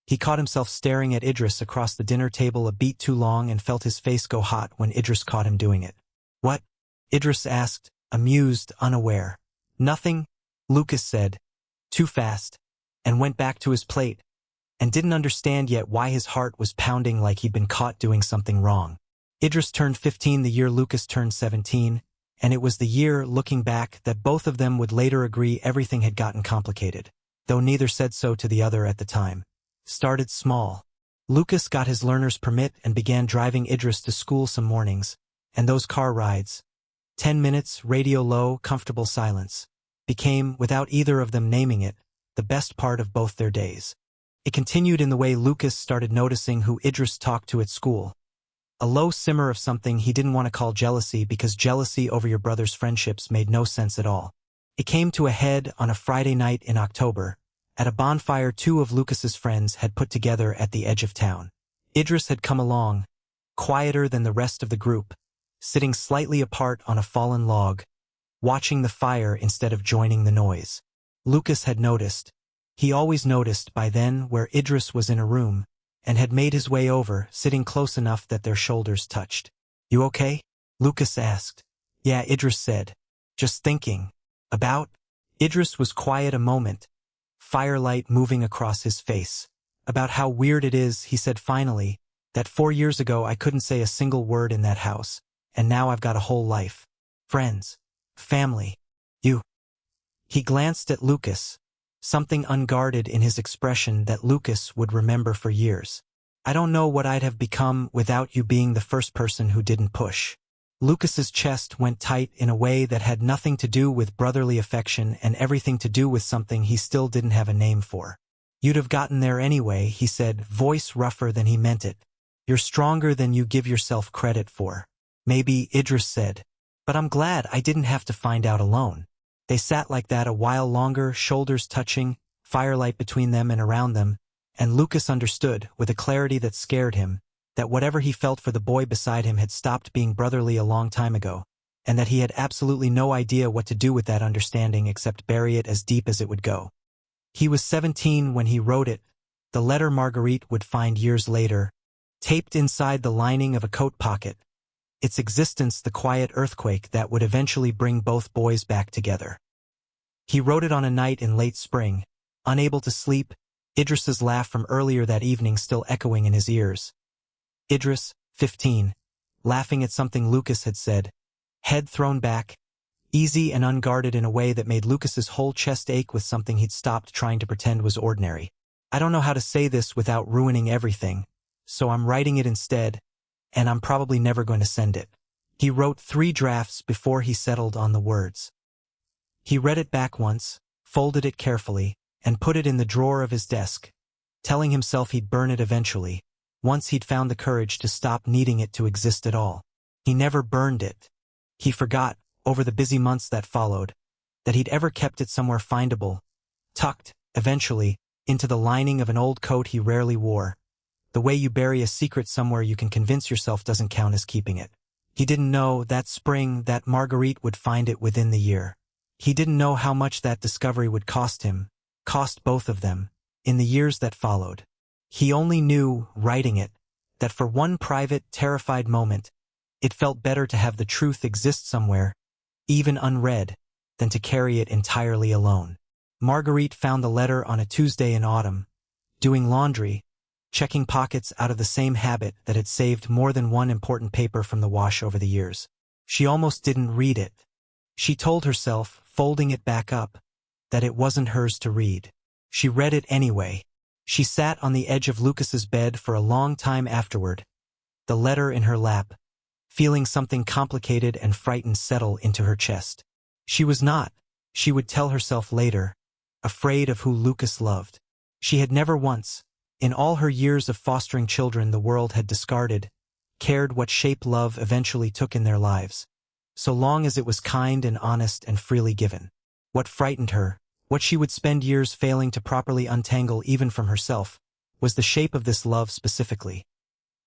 he caught himself staring at Idris across the dinner table a beat too long and felt his face go hot when Idris caught him doing it. "What?" Idris asked, amused, unaware. "Nothing," Lucas said, too fast, and went back to his plate, and didn't understand yet why his heart was pounding like he'd been caught doing something wrong. Idris turned 15 the year Lucas turned 17, and it was the year, looking back, that both of them would later agree everything had gotten complicated, though neither said so to the other at the time. Started small. Lucas got his learner's permit and began driving Idris to school some mornings, and those car rides, 10 minutes, radio low, comfortable silence, became, without either of them naming it, the best part of both their days. It continued in the way Lucas started noticing who Idris talked to at school. A low simmer of something he didn't want to call jealousy, because jealousy over your brother's friendships made no sense at all. It came to a head on a Friday night in October, at a bonfire 2 of Lucas's friends had put together at the edge of town. Idris had come along, quieter than the rest of the group, sitting slightly apart on a fallen log, watching the fire instead of joining the noise. Lucas had noticed. He always noticed by then where Idris was in a room, and had made his way over, sitting close enough that their shoulders touched. "You okay?" Lucas asked. "Yeah," Idris said. "Just thinking." "About?" Idris was quiet a moment, firelight moving across his face. "About how weird it is," he said finally, "that 4 years ago I couldn't say a single word in that house, and now I've got a whole life. Friends. Family. You." He glanced at Lucas, something unguarded in his expression that Lucas would remember for years. "I don't know what I'd have become without you being the first person who didn't push." Lucas's chest went tight in a way that had nothing to do with brotherly affection and everything to do with something he still didn't have a name for. "You'd have gotten there anyway," he said, voice rougher than he meant it. "You're stronger than you give yourself credit for." "Maybe," Idris said. "But I'm glad I didn't have to find out alone." They sat like that a while longer, shoulders touching, firelight between them and around them, and Lucas understood, with a clarity that scared him, that whatever he felt for the boy beside him had stopped being brotherly a long time ago, and that he had absolutely no idea what to do with that understanding except bury it as deep as it would go. He was 17 when he wrote it, the letter Marguerite would find years later, taped inside the lining of a coat pocket, its existence the quiet earthquake that would eventually bring both boys back together. He wrote it on a night in late spring, unable to sleep, Idris's laugh from earlier that evening still echoing in his ears. Idris, 15, laughing at something Lucas had said, head thrown back, easy and unguarded in a way that made Lucas's whole chest ache with something he'd stopped trying to pretend was ordinary. "I don't know how to say this without ruining everything, so I'm writing it instead, and I'm probably never going to send it." He wrote 3 drafts before he settled on the words. He read it back once, folded it carefully, and put it in the drawer of his desk, telling himself he'd burn it eventually, once he'd found the courage to stop needing it to exist at all. He never burned it. He forgot, over the busy months that followed, that he'd ever kept it somewhere findable, tucked, eventually, into the lining of an old coat he rarely wore, the way you bury a secret somewhere you can convince yourself doesn't count as keeping it. He didn't know that spring that Marguerite would find it within the year. He didn't know how much that discovery would cost him, cost both of them, in the years that followed. He only knew, writing it, that for one private, terrified moment, it felt better to have the truth exist somewhere, even unread, than to carry it entirely alone. Marguerite found the letter on a Tuesday in autumn, doing laundry, checking pockets out of the same habit that had saved more than one important paper from the wash over the years. She almost didn't read it. She told herself, folding it back up, that it wasn't hers to read. She read it anyway. She sat on the edge of Lucas's bed for a long time afterward, the letter in her lap, feeling something complicated and frightened settle into her chest. She was not, she would tell herself later, afraid of who Lucas loved. She had never once, in all her years of fostering children the world had discarded, cared what shape love eventually took in their lives, so long as it was kind and honest and freely given. What frightened her, what she would spend years failing to properly untangle even from herself, was the shape of this love specifically.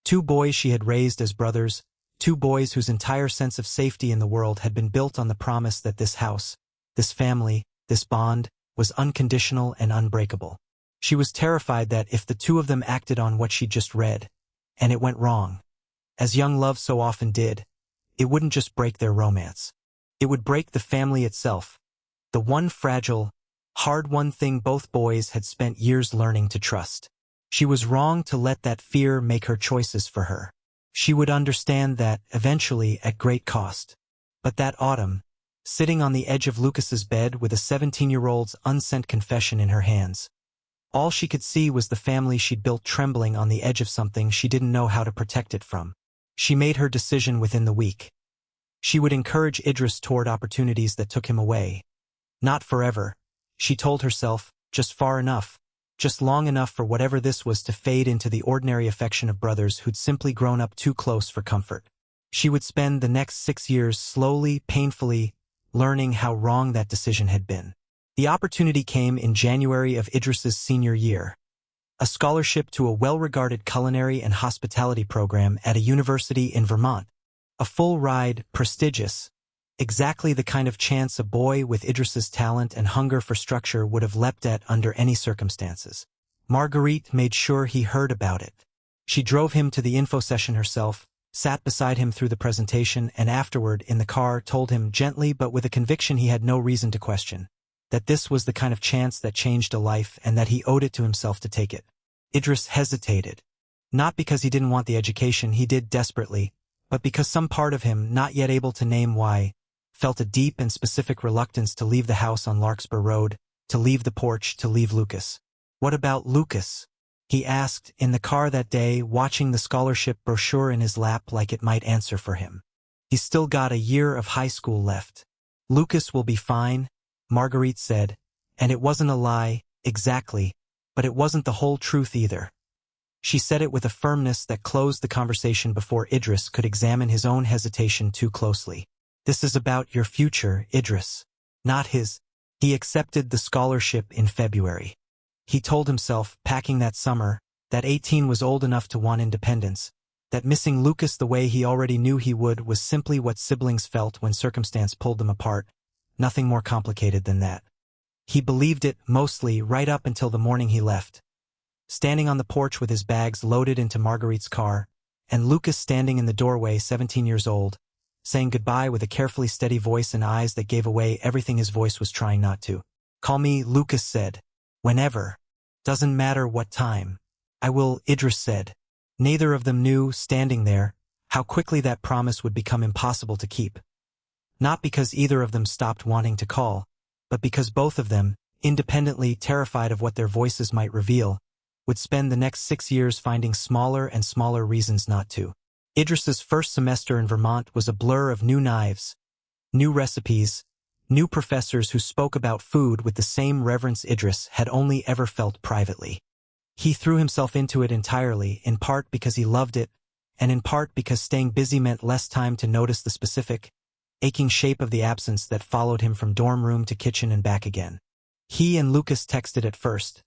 Two boys she had raised as brothers, two boys whose entire sense of safety in the world had been built on the promise that this house, this family, this bond, was unconditional and unbreakable. She was terrified that if the two of them acted on what she'd just read, and it went wrong, as young love so often did, it wouldn't just break their romance. It would break the family itself, the one fragile, hard-won thing both boys had spent years learning to trust. She was wrong to let that fear make her choices for her. She would understand that, eventually, at great cost. But that autumn, sitting on the edge of Lucas's bed with a 17-year-old's unsent confession in her hands, all she could see was the family she'd built trembling on the edge of something she didn't know how to protect it from. She made her decision within the week. She would encourage Idris toward opportunities that took him away. Not forever, she told herself, just far enough, just long enough for whatever this was to fade into the ordinary affection of brothers who'd simply grown up too close for comfort. She would spend the next 6 years slowly, painfully, learning how wrong that decision had been. The opportunity came in January of Idris's senior year. A scholarship to a well-regarded culinary and hospitality program at a university in Vermont. A full-ride, prestigious, exactly the kind of chance a boy with Idris's talent and hunger for structure would have leapt at under any circumstances. Marguerite made sure he heard about it. She drove him to the info session herself, sat beside him through the presentation, and afterward, in the car, told him gently but with a conviction he had no reason to question, that this was the kind of chance that changed a life and that he owed it to himself to take it. Idris hesitated. Not because he didn't want the education he did desperately, but because some part of him, not yet able to name why, felt a deep and specific reluctance to leave the house on Larkspur Road, to leave the porch, to leave Lucas. What about Lucas? He asked, in the car that day, watching the scholarship brochure in his lap like it might answer for him. He's still got a year of high school left. Lucas will be fine, Marguerite said, and it wasn't a lie, exactly, but it wasn't the whole truth either. She said it with a firmness that closed the conversation before Idris could examine his own hesitation too closely. This is about your future, Idris, not his. He accepted the scholarship in February. He told himself, packing that summer, that 18 was old enough to want independence, that missing Lucas the way he already knew he would was simply what siblings felt when circumstance pulled them apart, nothing more complicated than that. He believed it, mostly, right up until the morning he left. Standing on the porch with his bags loaded into Marguerite's car, and Lucas standing in the doorway, 17 years old, saying goodbye with a carefully steady voice and eyes that gave away everything his voice was trying not to. "Call me," Lucas said. "Whenever. Doesn't matter what time." "I will," Idris said. Neither of them knew, standing there, how quickly that promise would become impossible to keep. Not because either of them stopped wanting to call, but because both of them, independently terrified of what their voices might reveal, would spend the next 6 years finding smaller and smaller reasons not to. Idris's first semester in Vermont was a blur of new knives, new recipes, New professors who spoke about food with the same reverence Idris had only ever felt privately. He threw himself into it entirely, in part because he loved it, and in part because staying busy meant less time to notice the specific, aching shape of the absence that followed him from dorm room to kitchen and back again. He and Lucas texted at first,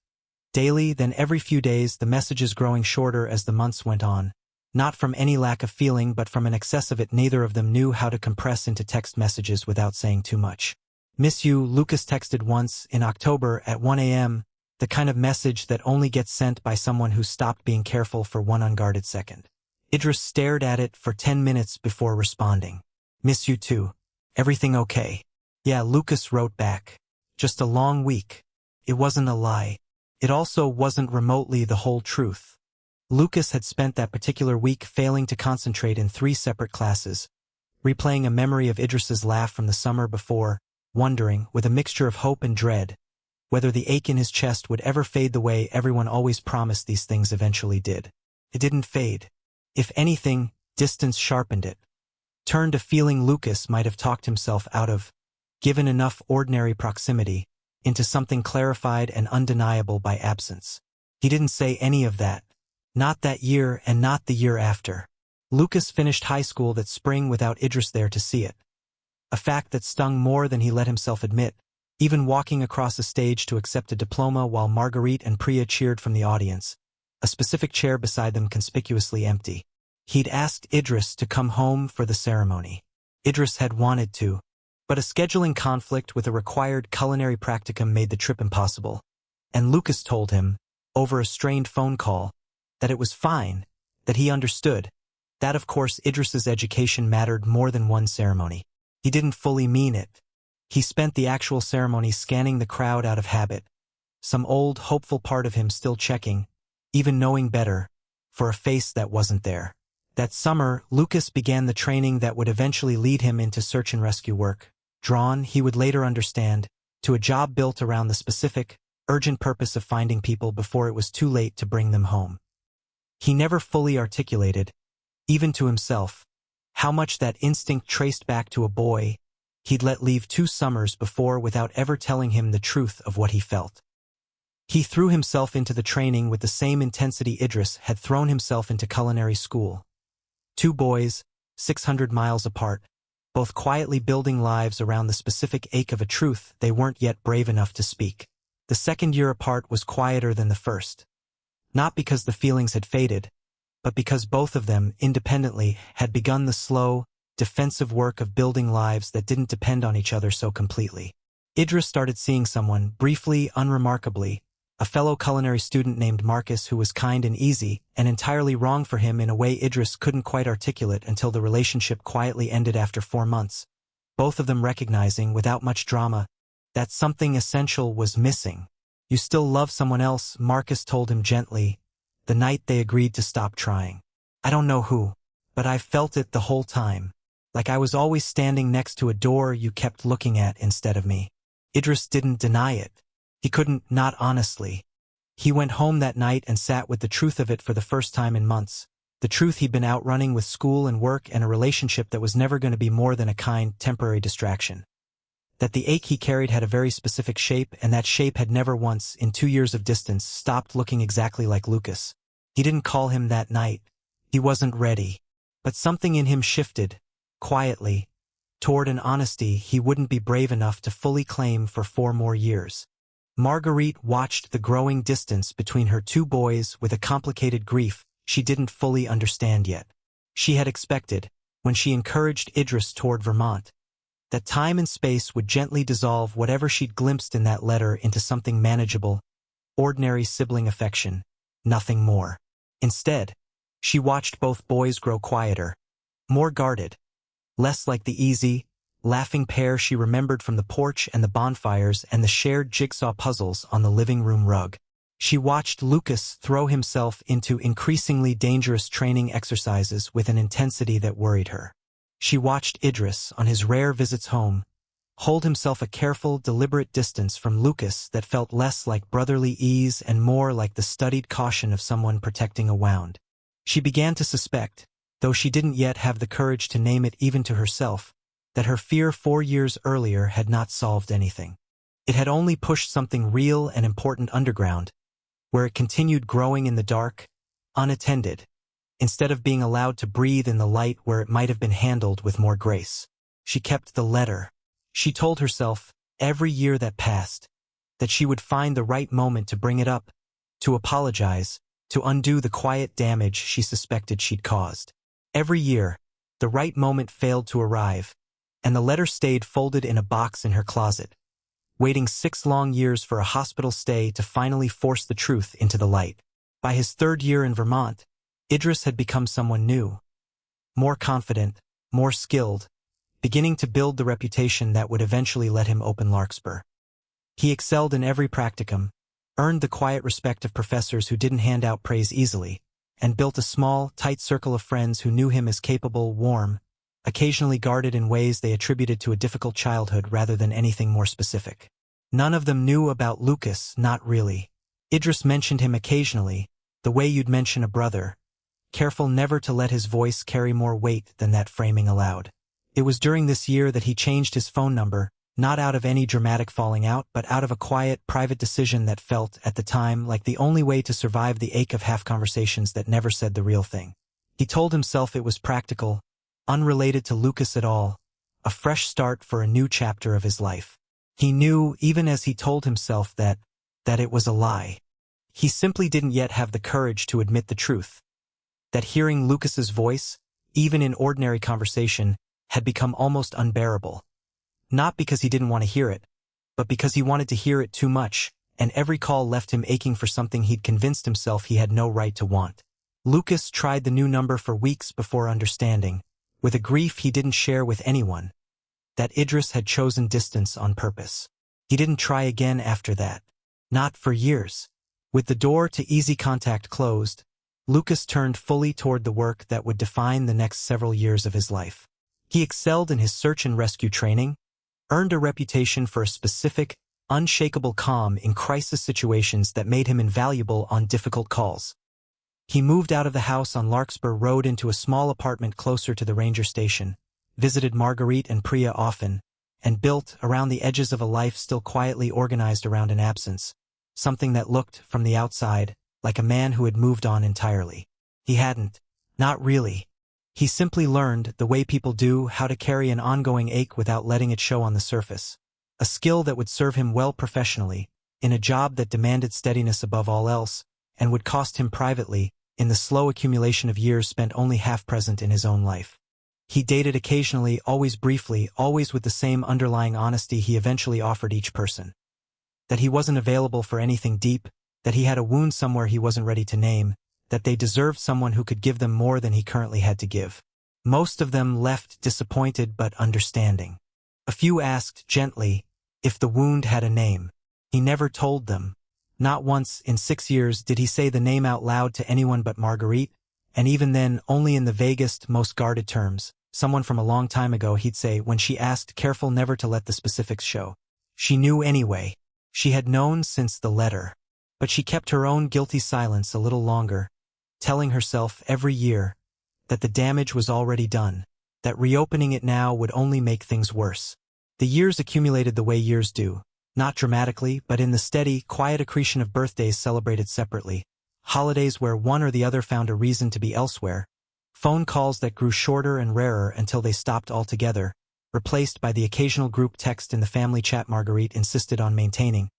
daily, then every few days, the messages growing shorter as the months went on, not from any lack of feeling but from an excess of it. Neither of them knew how to compress into text messages without saying too much. "Miss you," Lucas texted once, in October, at 1 a.m., the kind of message that only gets sent by someone who stopped being careful for one unguarded second. Idris stared at it for 10 minutes before responding. "Miss you too. Everything okay?" "Yeah," Lucas wrote back. "Just a long week." It wasn't a lie. It also wasn't remotely the whole truth. Lucas had spent that particular week failing to concentrate in 3 separate classes, replaying a memory of Idris's laugh from the summer before, wondering, with a mixture of hope and dread, whether the ache in his chest would ever fade the way everyone always promised these things eventually did. It didn't fade. If anything, distance sharpened it, turned a feeling Lucas might have talked himself out of, given enough ordinary proximity, into something clarified and undeniable by absence. He didn't say any of that. Not that year and not the year after. Lucas finished high school that spring without Idris there to see it. A fact that stung more than he let himself admit, even walking across a stage to accept a diploma while Marguerite and Priya cheered from the audience, a specific chair beside them conspicuously empty. He'd asked Idris to come home for the ceremony. Idris had wanted to, but a scheduling conflict with a required culinary practicum made the trip impossible, and Lucas told him, over a strained phone call, that it was fine, that he understood, that of course Idris's education mattered more than one ceremony. He didn't fully mean it. He spent the actual ceremony scanning the crowd out of habit, some old, hopeful part of him still checking, even knowing better, for a face that wasn't there. That summer, Lucas began the training that would eventually lead him into search and rescue work, drawn, he would later understand, to a job built around the specific, urgent purpose of finding people before it was too late to bring them home. He never fully articulated, even to himself, how much that instinct traced back to a boy he'd let leave 2 summers before without ever telling him the truth of what he felt. He threw himself into the training with the same intensity Idris had thrown himself into culinary school. 2 boys, 600 miles apart, both quietly building lives around the specific ache of a truth they weren't yet brave enough to speak. The second year apart was quieter than the first. Not because the feelings had faded, but because both of them, independently, had begun the slow, defensive work of building lives that didn't depend on each other so completely. Idris started seeing someone, briefly, unremarkably, a fellow culinary student named Marcus who was kind and easy, and entirely wrong for him in a way Idris couldn't quite articulate until the relationship quietly ended after 4 months, both of them recognizing, without much drama, that something essential was missing. "You still love someone else," Marcus told him gently, the night they agreed to stop trying. "I don't know who, but I've felt it the whole time. Like I was always standing next to a door you kept looking at instead of me." Idris didn't deny it. He couldn't, not honestly. He went home that night and sat with the truth of it for the first time in months. The truth he'd been outrunning with school and work and a relationship that was never going to be more than a kind, temporary distraction. That the ache he carried had a very specific shape, and that shape had never once, in 2 years of distance, stopped looking exactly like Lucas. He didn't call him that night. He wasn't ready. But something in him shifted, quietly, toward an honesty he wouldn't be brave enough to fully claim for 4 more years. Marguerite watched the growing distance between her 2 boys with a complicated grief she didn't fully understand yet. She had expected, when she encouraged Idris toward Vermont, that time and space would gently dissolve whatever she'd glimpsed in that letter into something manageable, ordinary sibling affection, nothing more. Instead, she watched both boys grow quieter, more guarded, less like the easy, laughing pair she remembered from the porch and the bonfires and the shared jigsaw puzzles on the living room rug. She watched Lucas throw himself into increasingly dangerous training exercises with an intensity that worried her. She watched Idris, on his rare visits home, hold himself a careful, deliberate distance from Lucas that felt less like brotherly ease and more like the studied caution of someone protecting a wound. She began to suspect, though she didn't yet have the courage to name it even to herself, that her fear 4 years earlier had not solved anything. It had only pushed something real and important underground, where it continued growing in the dark, unattended, instead of being allowed to breathe in the light where it might have been handled with more grace. She kept the letter. She told herself, every year that passed, that she would find the right moment to bring it up, to apologize, to undo the quiet damage she suspected she'd caused. Every year, the right moment failed to arrive, and the letter stayed folded in a box in her closet, waiting 6 long years for a hospital stay to finally force the truth into the light. By his 3rd year in Vermont, Idris had become someone new, more confident, more skilled, beginning to build the reputation that would eventually let him open Larkspur. He excelled in every practicum, earned the quiet respect of professors who didn't hand out praise easily, and built a small, tight circle of friends who knew him as capable, warm, occasionally guarded in ways they attributed to a difficult childhood rather than anything more specific. None of them knew about Lucas, not really. Idris mentioned him occasionally, the way you'd mention a brother, careful never to let his voice carry more weight than that framing allowed. It was during this year that he changed his phone number, not out of any dramatic falling out, but out of a quiet, private decision that felt, at the time, like the only way to survive the ache of half-conversations that never said the real thing. He told himself it was practical, unrelated to Lucas at all, a fresh start for a new chapter of his life. He knew, even as he told himself that it was a lie. He simply didn't yet have the courage to admit the truth. That hearing Lucas's voice, even in ordinary conversation, had become almost unbearable. Not because he didn't want to hear it, but because he wanted to hear it too much, and every call left him aching for something he'd convinced himself he had no right to want. Lucas tried the new number for weeks before understanding, with a grief he didn't share with anyone, that Idris had chosen distance on purpose. He didn't try again after that. Not for years. With the door to easy contact closed, Lucas turned fully toward the work that would define the next several years of his life. He excelled in his search and rescue training, earned a reputation for a specific, unshakable calm in crisis situations that made him invaluable on difficult calls. He moved out of the house on Larkspur Road into a small apartment closer to the ranger station, visited Marguerite and Priya often, and built, around the edges of a life still quietly organized around an absence, something that looked, from the outside, like a man who had moved on entirely. He hadn't. Not really. He simply learned, the way people do, how to carry an ongoing ache without letting it show on the surface. A skill that would serve him well professionally, in a job that demanded steadiness above all else, and would cost him privately, in the slow accumulation of years spent only half present in his own life. He dated occasionally, always briefly, always with the same underlying honesty he eventually offered each person. That he wasn't available for anything deep, that he had a wound somewhere he wasn't ready to name, that they deserved someone who could give them more than he currently had to give. Most of them left disappointed but understanding. A few asked, gently, if the wound had a name. He never told them. Not once, in 6 years, did he say the name out loud to anyone but Marguerite, and even then, only in the vaguest, most guarded terms. Someone from a long time ago, he'd say, when she asked, careful never to let the specifics show. She knew anyway. She had known since the letter. But she kept her own guilty silence a little longer, telling herself every year that the damage was already done, that reopening it now would only make things worse. The years accumulated the way years do, not dramatically, but in the steady, quiet accretion of birthdays celebrated separately, holidays where one or the other found a reason to be elsewhere, phone calls that grew shorter and rarer until they stopped altogether, replaced by the occasional group text in the family chat Marguerite insisted on maintaining,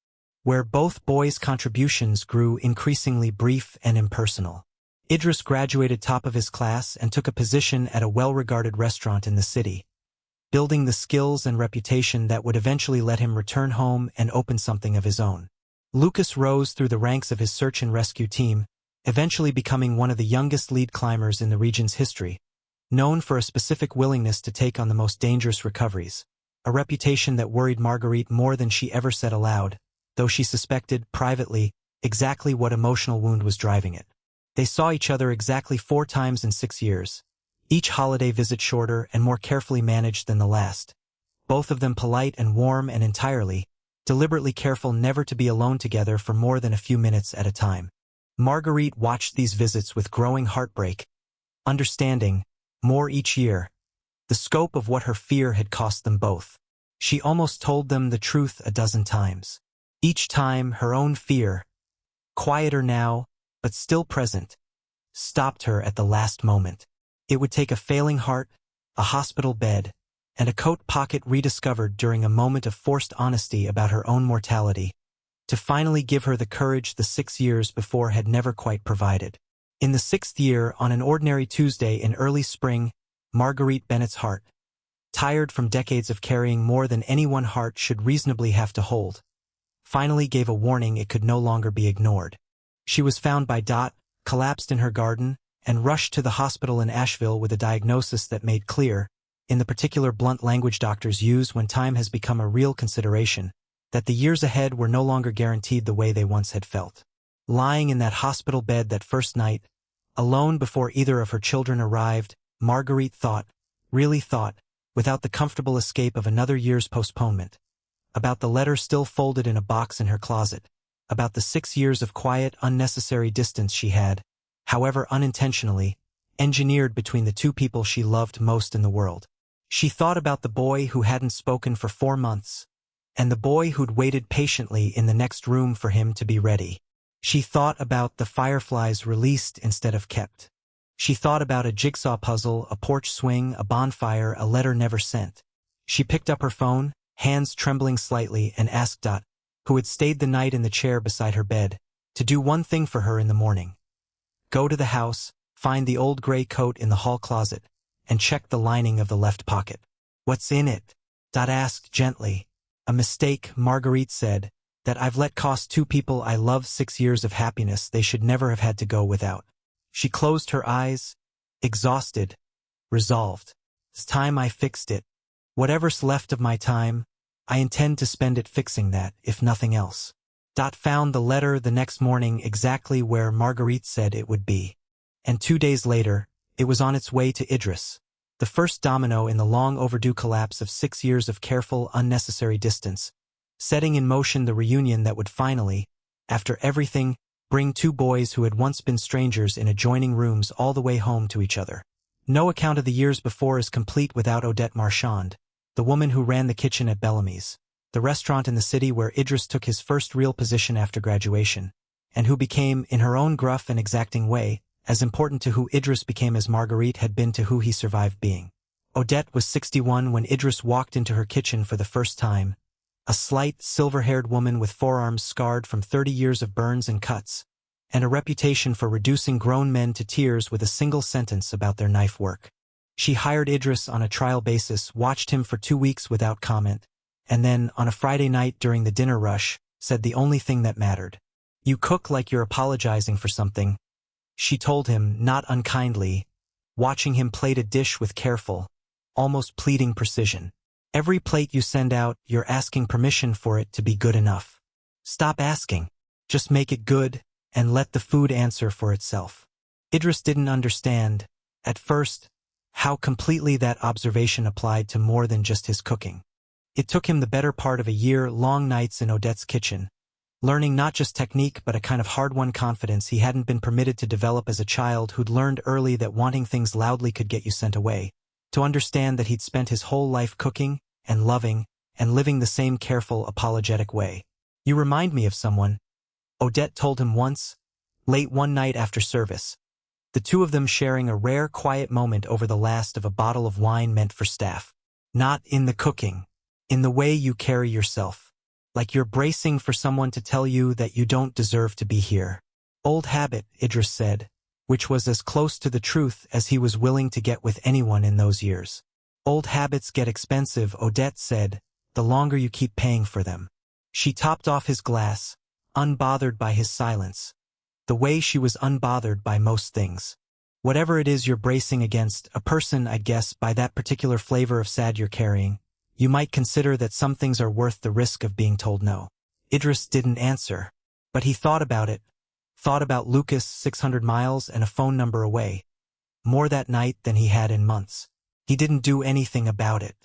where both boys' contributions grew increasingly brief and impersonal. Idris graduated top of his class and took a position at a well-regarded restaurant in the city, building the skills and reputation that would eventually let him return home and open something of his own. Lucas rose through the ranks of his search and rescue team, eventually becoming one of the youngest lead climbers in the region's history, known for a specific willingness to take on the most dangerous recoveries, a reputation that worried Marguerite more than she ever said aloud, though she suspected, privately, exactly what emotional wound was driving it. They saw each other exactly 4 times in 6 years, each holiday visit shorter and more carefully managed than the last, both of them polite and warm and entirely, deliberately careful never to be alone together for more than a few minutes at a time. Marguerite watched these visits with growing heartbreak, understanding, more each year, The scope of what her fear had cost them both. She almost told them the truth a dozen times. Each time, her own fear, quieter now, but still present, stopped her at the last moment. It would take a failing heart, a hospital bed, and a coat pocket rediscovered during a moment of forced honesty about her own mortality, to finally give her the courage the 6 years before had never quite provided. In the 6th year, on an ordinary Tuesday in early spring, Marguerite Bennett's heart, tired from decades of carrying more than any one heart should reasonably have to hold, finally gave a warning it could no longer be ignored. She was found by Dot, collapsed in her garden, and rushed to the hospital in Asheville with a diagnosis that made clear, in the particular blunt language doctors use when time has become a real consideration, that the years ahead were no longer guaranteed the way they once had felt. Lying in that hospital bed that first night, alone before either of her children arrived, Marguerite thought, really thought, without the comfortable escape of another year's postponement, about the letter still folded in a box in her closet, about the 6 years of quiet, unnecessary distance she had, however unintentionally, engineered between the two people she loved most in the world. She thought about the boy who hadn't spoken for 4 months, and the boy who'd waited patiently in the next room for him to be ready. She thought about the fireflies released instead of kept. She thought about a jigsaw puzzle, a porch swing, a bonfire, a letter never sent. She picked up her phone, hands trembling slightly, and asked Dot, who had stayed the night in the chair beside her bed, to do one thing for her in the morning. Go to the house, find the old gray coat in the hall closet, and check the lining of the left pocket. What's in it? Dot asked gently. A mistake, Marguerite said, that I've let cost 2 people I love 6 years of happiness they should never have had to go without. She closed her eyes, exhausted, resolved. It's time I fixed it. Whatever's left of my time, I intend to spend it fixing that, if nothing else. Dot found the letter the next morning exactly where Marguerite said it would be. And 2 days later, it was on its way to Idris, the first domino in the long-overdue collapse of 6 years of careful, unnecessary distance, setting in motion the reunion that would finally, after everything, bring 2 boys who had once been strangers in adjoining rooms all the way home to each other. No account of the years before is complete without Odette Marchand, the woman who ran the kitchen at Bellamy's, the restaurant in the city where Idris took his first real position after graduation, and who became, in her own gruff and exacting way, as important to who Idris became as Marguerite had been to who he survived being. Odette was 61 when Idris walked into her kitchen for the first time, a slight, silver-haired woman with forearms scarred from 30 years of burns and cuts, and a reputation for reducing grown men to tears with a single sentence about their knife work. She hired Idris on a trial basis, watched him for 2 weeks without comment, and then, on a Friday night during the dinner rush, said the only thing that mattered. "You cook like you're apologizing for something," she told him, not unkindly, watching him plate a dish with careful, almost pleading precision. "Every plate you send out, you're asking permission for it to be good enough. Stop asking. Just make it good, and let the food answer for itself." Idris didn't understand, at first, how completely that observation applied to more than just his cooking. It took him the better part of a year, long nights in Odette's kitchen, learning not just technique but a kind of hard-won confidence he hadn't been permitted to develop as a child who'd learned early that wanting things loudly could get you sent away, to understand that he'd spent his whole life cooking and loving and living the same careful, apologetic way. "You remind me of someone," Odette told him once, late one night after service, the 2 of them sharing a rare, quiet moment over the last of a bottle of wine meant for staff. "Not in the cooking, in the way you carry yourself, like you're bracing for someone to tell you that you don't deserve to be here." "Old habit," Idris said, which was as close to the truth as he was willing to get with anyone in those years. "Old habits get expensive," Odette said, "the longer you keep paying for them." She topped off his glass, unbothered by his silence, the way she was unbothered by most things. "Whatever it is you're bracing against, a person, I'd guess, by that particular flavor of sad you're carrying, you might consider that some things are worth the risk of being told no." Idris didn't answer, but he thought about it, thought about Lucas 600 miles and a phone number away, more that night than he had in months. He didn't do anything about it.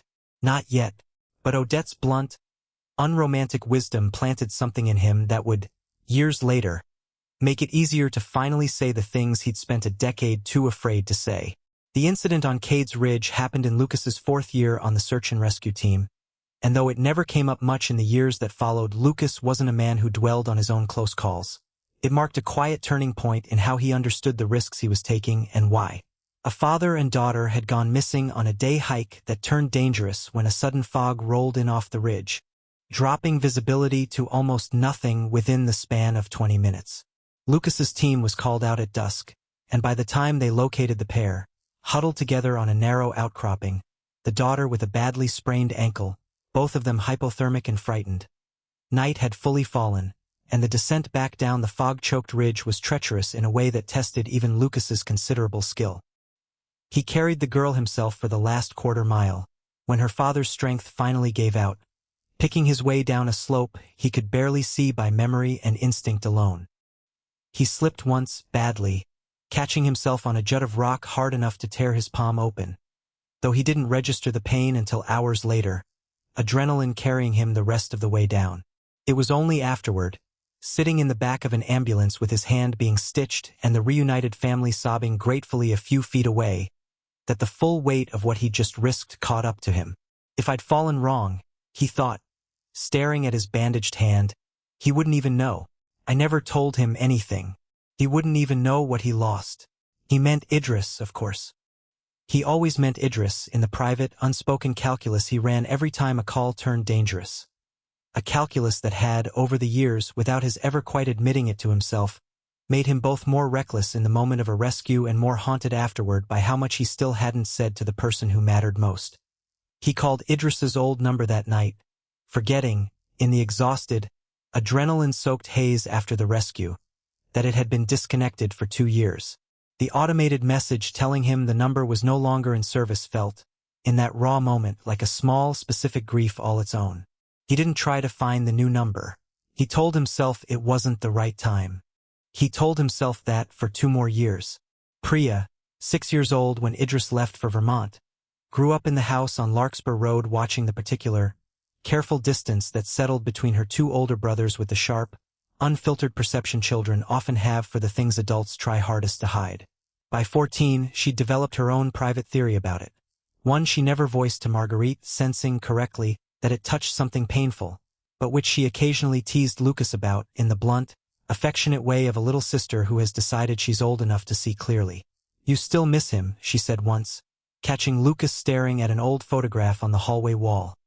Not yet. But Odette's blunt, unromantic wisdom planted something in him that would, years later, make it easier to finally say the things he'd spent a decade too afraid to say. The incident on Cades Ridge happened in Lucas's 4th year on the search and rescue team, and though it never came up much in the years that followed, Lucas wasn't a man who dwelled on his own close calls. It marked a quiet turning point in how he understood the risks he was taking and why. A father and daughter had gone missing on a day hike that turned dangerous when a sudden fog rolled in off the ridge, dropping visibility to almost nothing within the span of 20 minutes. Lucas's team was called out at dusk, and by the time they located the pair, huddled together on a narrow outcropping, the daughter with a badly sprained ankle, both of them hypothermic and frightened. Night had fully fallen, and the descent back down the fog-choked ridge was treacherous in a way that tested even Lucas's considerable skill. He carried the girl himself for the last quarter mile, when her father's strength finally gave out. Picking his way down a slope he could barely see by memory and instinct alone. He slipped once, badly, catching himself on a jut of rock hard enough to tear his palm open. Though he didn't register the pain until hours later, adrenaline carrying him the rest of the way down. It was only afterward, sitting in the back of an ambulance with his hand being stitched and the reunited family sobbing gratefully a few feet away, that the full weight of what he'd just risked caught up to him. If I'd fallen wrong, he thought, staring at his bandaged hand, he wouldn't even know. I never told him anything. He wouldn't even know what he lost. He meant Idris, of course. He always meant Idris in the private, unspoken calculus he ran every time a call turned dangerous. A calculus that had, over the years, without his ever quite admitting it to himself, made him both more reckless in the moment of a rescue and more haunted afterward by how much he still hadn't said to the person who mattered most. He called Idris's old number that night, forgetting, in the exhausted, adrenaline-soaked haze after the rescue, that it had been disconnected for 2 years. The automated message telling him the number was no longer in service felt, in that raw moment, like a small, specific grief all its own. He didn't try to find the new number. He told himself it wasn't the right time. He told himself that for 2 more years. Priya, 6 years old when Idris left for Vermont, grew up in the house on Larkspur Road watching the particular, careful distance that settled between her 2 older brothers with the sharp, unfiltered perception children often have for the things adults try hardest to hide. By 14, she'd developed her own private theory about it. One she never voiced to Marguerite, sensing correctly that it touched something painful, but which she occasionally teased Lucas about in the blunt, affectionate way of a little sister who has decided she's old enough to see clearly. "You still miss him," she said once, catching Lucas staring at an old photograph on the hallway wall.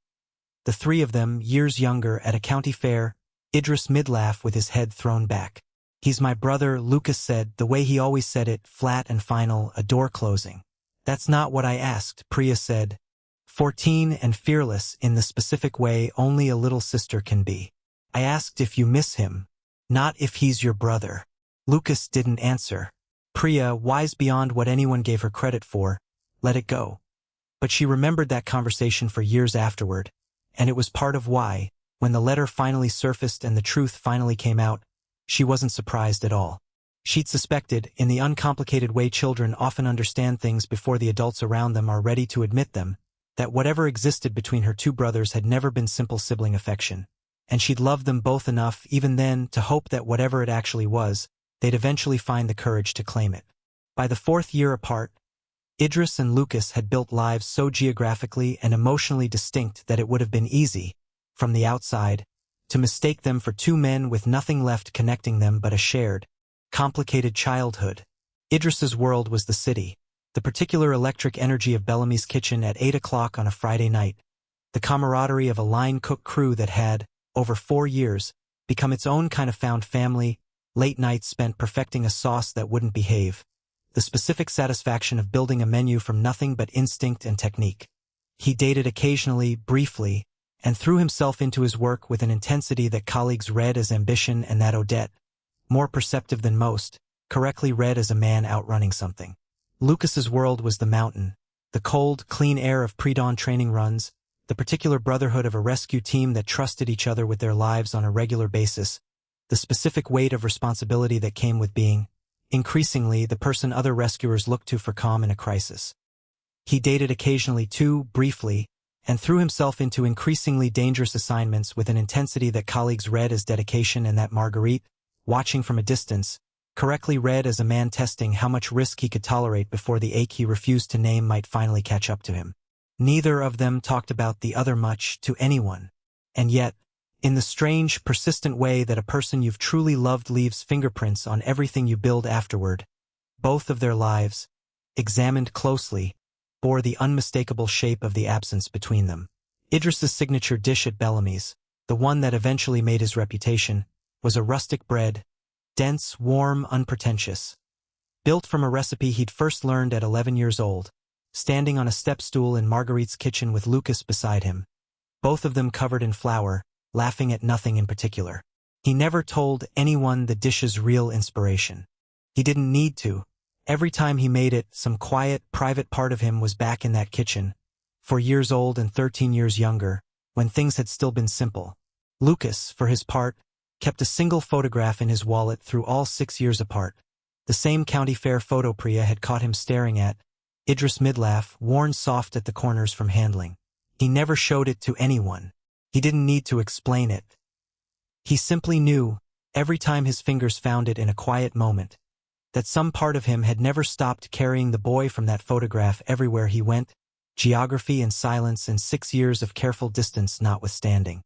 The 3 of them, years younger, at a county fair, Idris mid-laugh with his head thrown back. "He's my brother," Lucas said, the way he always said it, flat and final, a door closing. "That's not what I asked," Priya said, 14 and fearless in the specific way only a little sister can be. "I asked if you miss him, not if he's your brother." Lucas didn't answer. Priya, wise beyond what anyone gave her credit for, let it go. But she remembered that conversation for years afterward, and it was part of why, when the letter finally surfaced and the truth finally came out, she wasn't surprised at all. She'd suspected, in the uncomplicated way children often understand things before the adults around them are ready to admit them, that whatever existed between her 2 brothers had never been simple sibling affection, and she'd loved them both enough even then to hope that whatever it actually was, they'd eventually find the courage to claim it. By the 4th year apart, Idris and Lucas had built lives so geographically and emotionally distinct that it would have been easy, from the outside, to mistake them for 2 men with nothing left connecting them but a shared, complicated childhood. Idris's world was the city, the particular electric energy of Bellamy's kitchen at 8 o'clock on a Friday night, the camaraderie of a line cook crew that had, over 4 years, become its own kind of found family, late nights spent perfecting a sauce that wouldn't behave, the specific satisfaction of building a menu from nothing but instinct and technique. He dated occasionally, briefly, and threw himself into his work with an intensity that colleagues read as ambition and that Odette, more perceptive than most, correctly read as a man outrunning something. Lucas's world was the mountain, the cold, clean air of pre-dawn training runs, the particular brotherhood of a rescue team that trusted each other with their lives on a regular basis, the specific weight of responsibility that came with being, increasingly, the person other rescuers looked to for calm in a crisis. He dated occasionally too, briefly, and threw himself into increasingly dangerous assignments with an intensity that colleagues read as dedication and that Marguerite, watching from a distance, correctly read as a man testing how much risk he could tolerate before the ache he refused to name might finally catch up to him. Neither of them talked about the other much to anyone. And yet, in the strange, persistent way that a person you've truly loved leaves fingerprints on everything you build afterward, both of their lives, examined closely, bore the unmistakable shape of the absence between them. Idris's signature dish at Bellamy's, the one that eventually made his reputation, was a rustic bread, dense, warm, unpretentious. Built from a recipe he'd first learned at 11 years old, standing on a step stool in Marguerite's kitchen with Lucas beside him, both of them covered in flour, laughing at nothing in particular. He never told anyone the dish's real inspiration. He didn't need to. Every time he made it, some quiet, private part of him was back in that kitchen, 4 years old and 13 years younger, when things had still been simple. Lucas, for his part, kept a single photograph in his wallet through all 6 years apart. The same county fair photo Priya had caught him staring at, Idris midlaugh, worn soft at the corners from handling. He never showed it to anyone. He didn't need to explain it. He simply knew, every time his fingers found it in a quiet moment, that some part of him had never stopped carrying the boy from that photograph everywhere he went, geography and silence and 6 years of careful distance notwithstanding.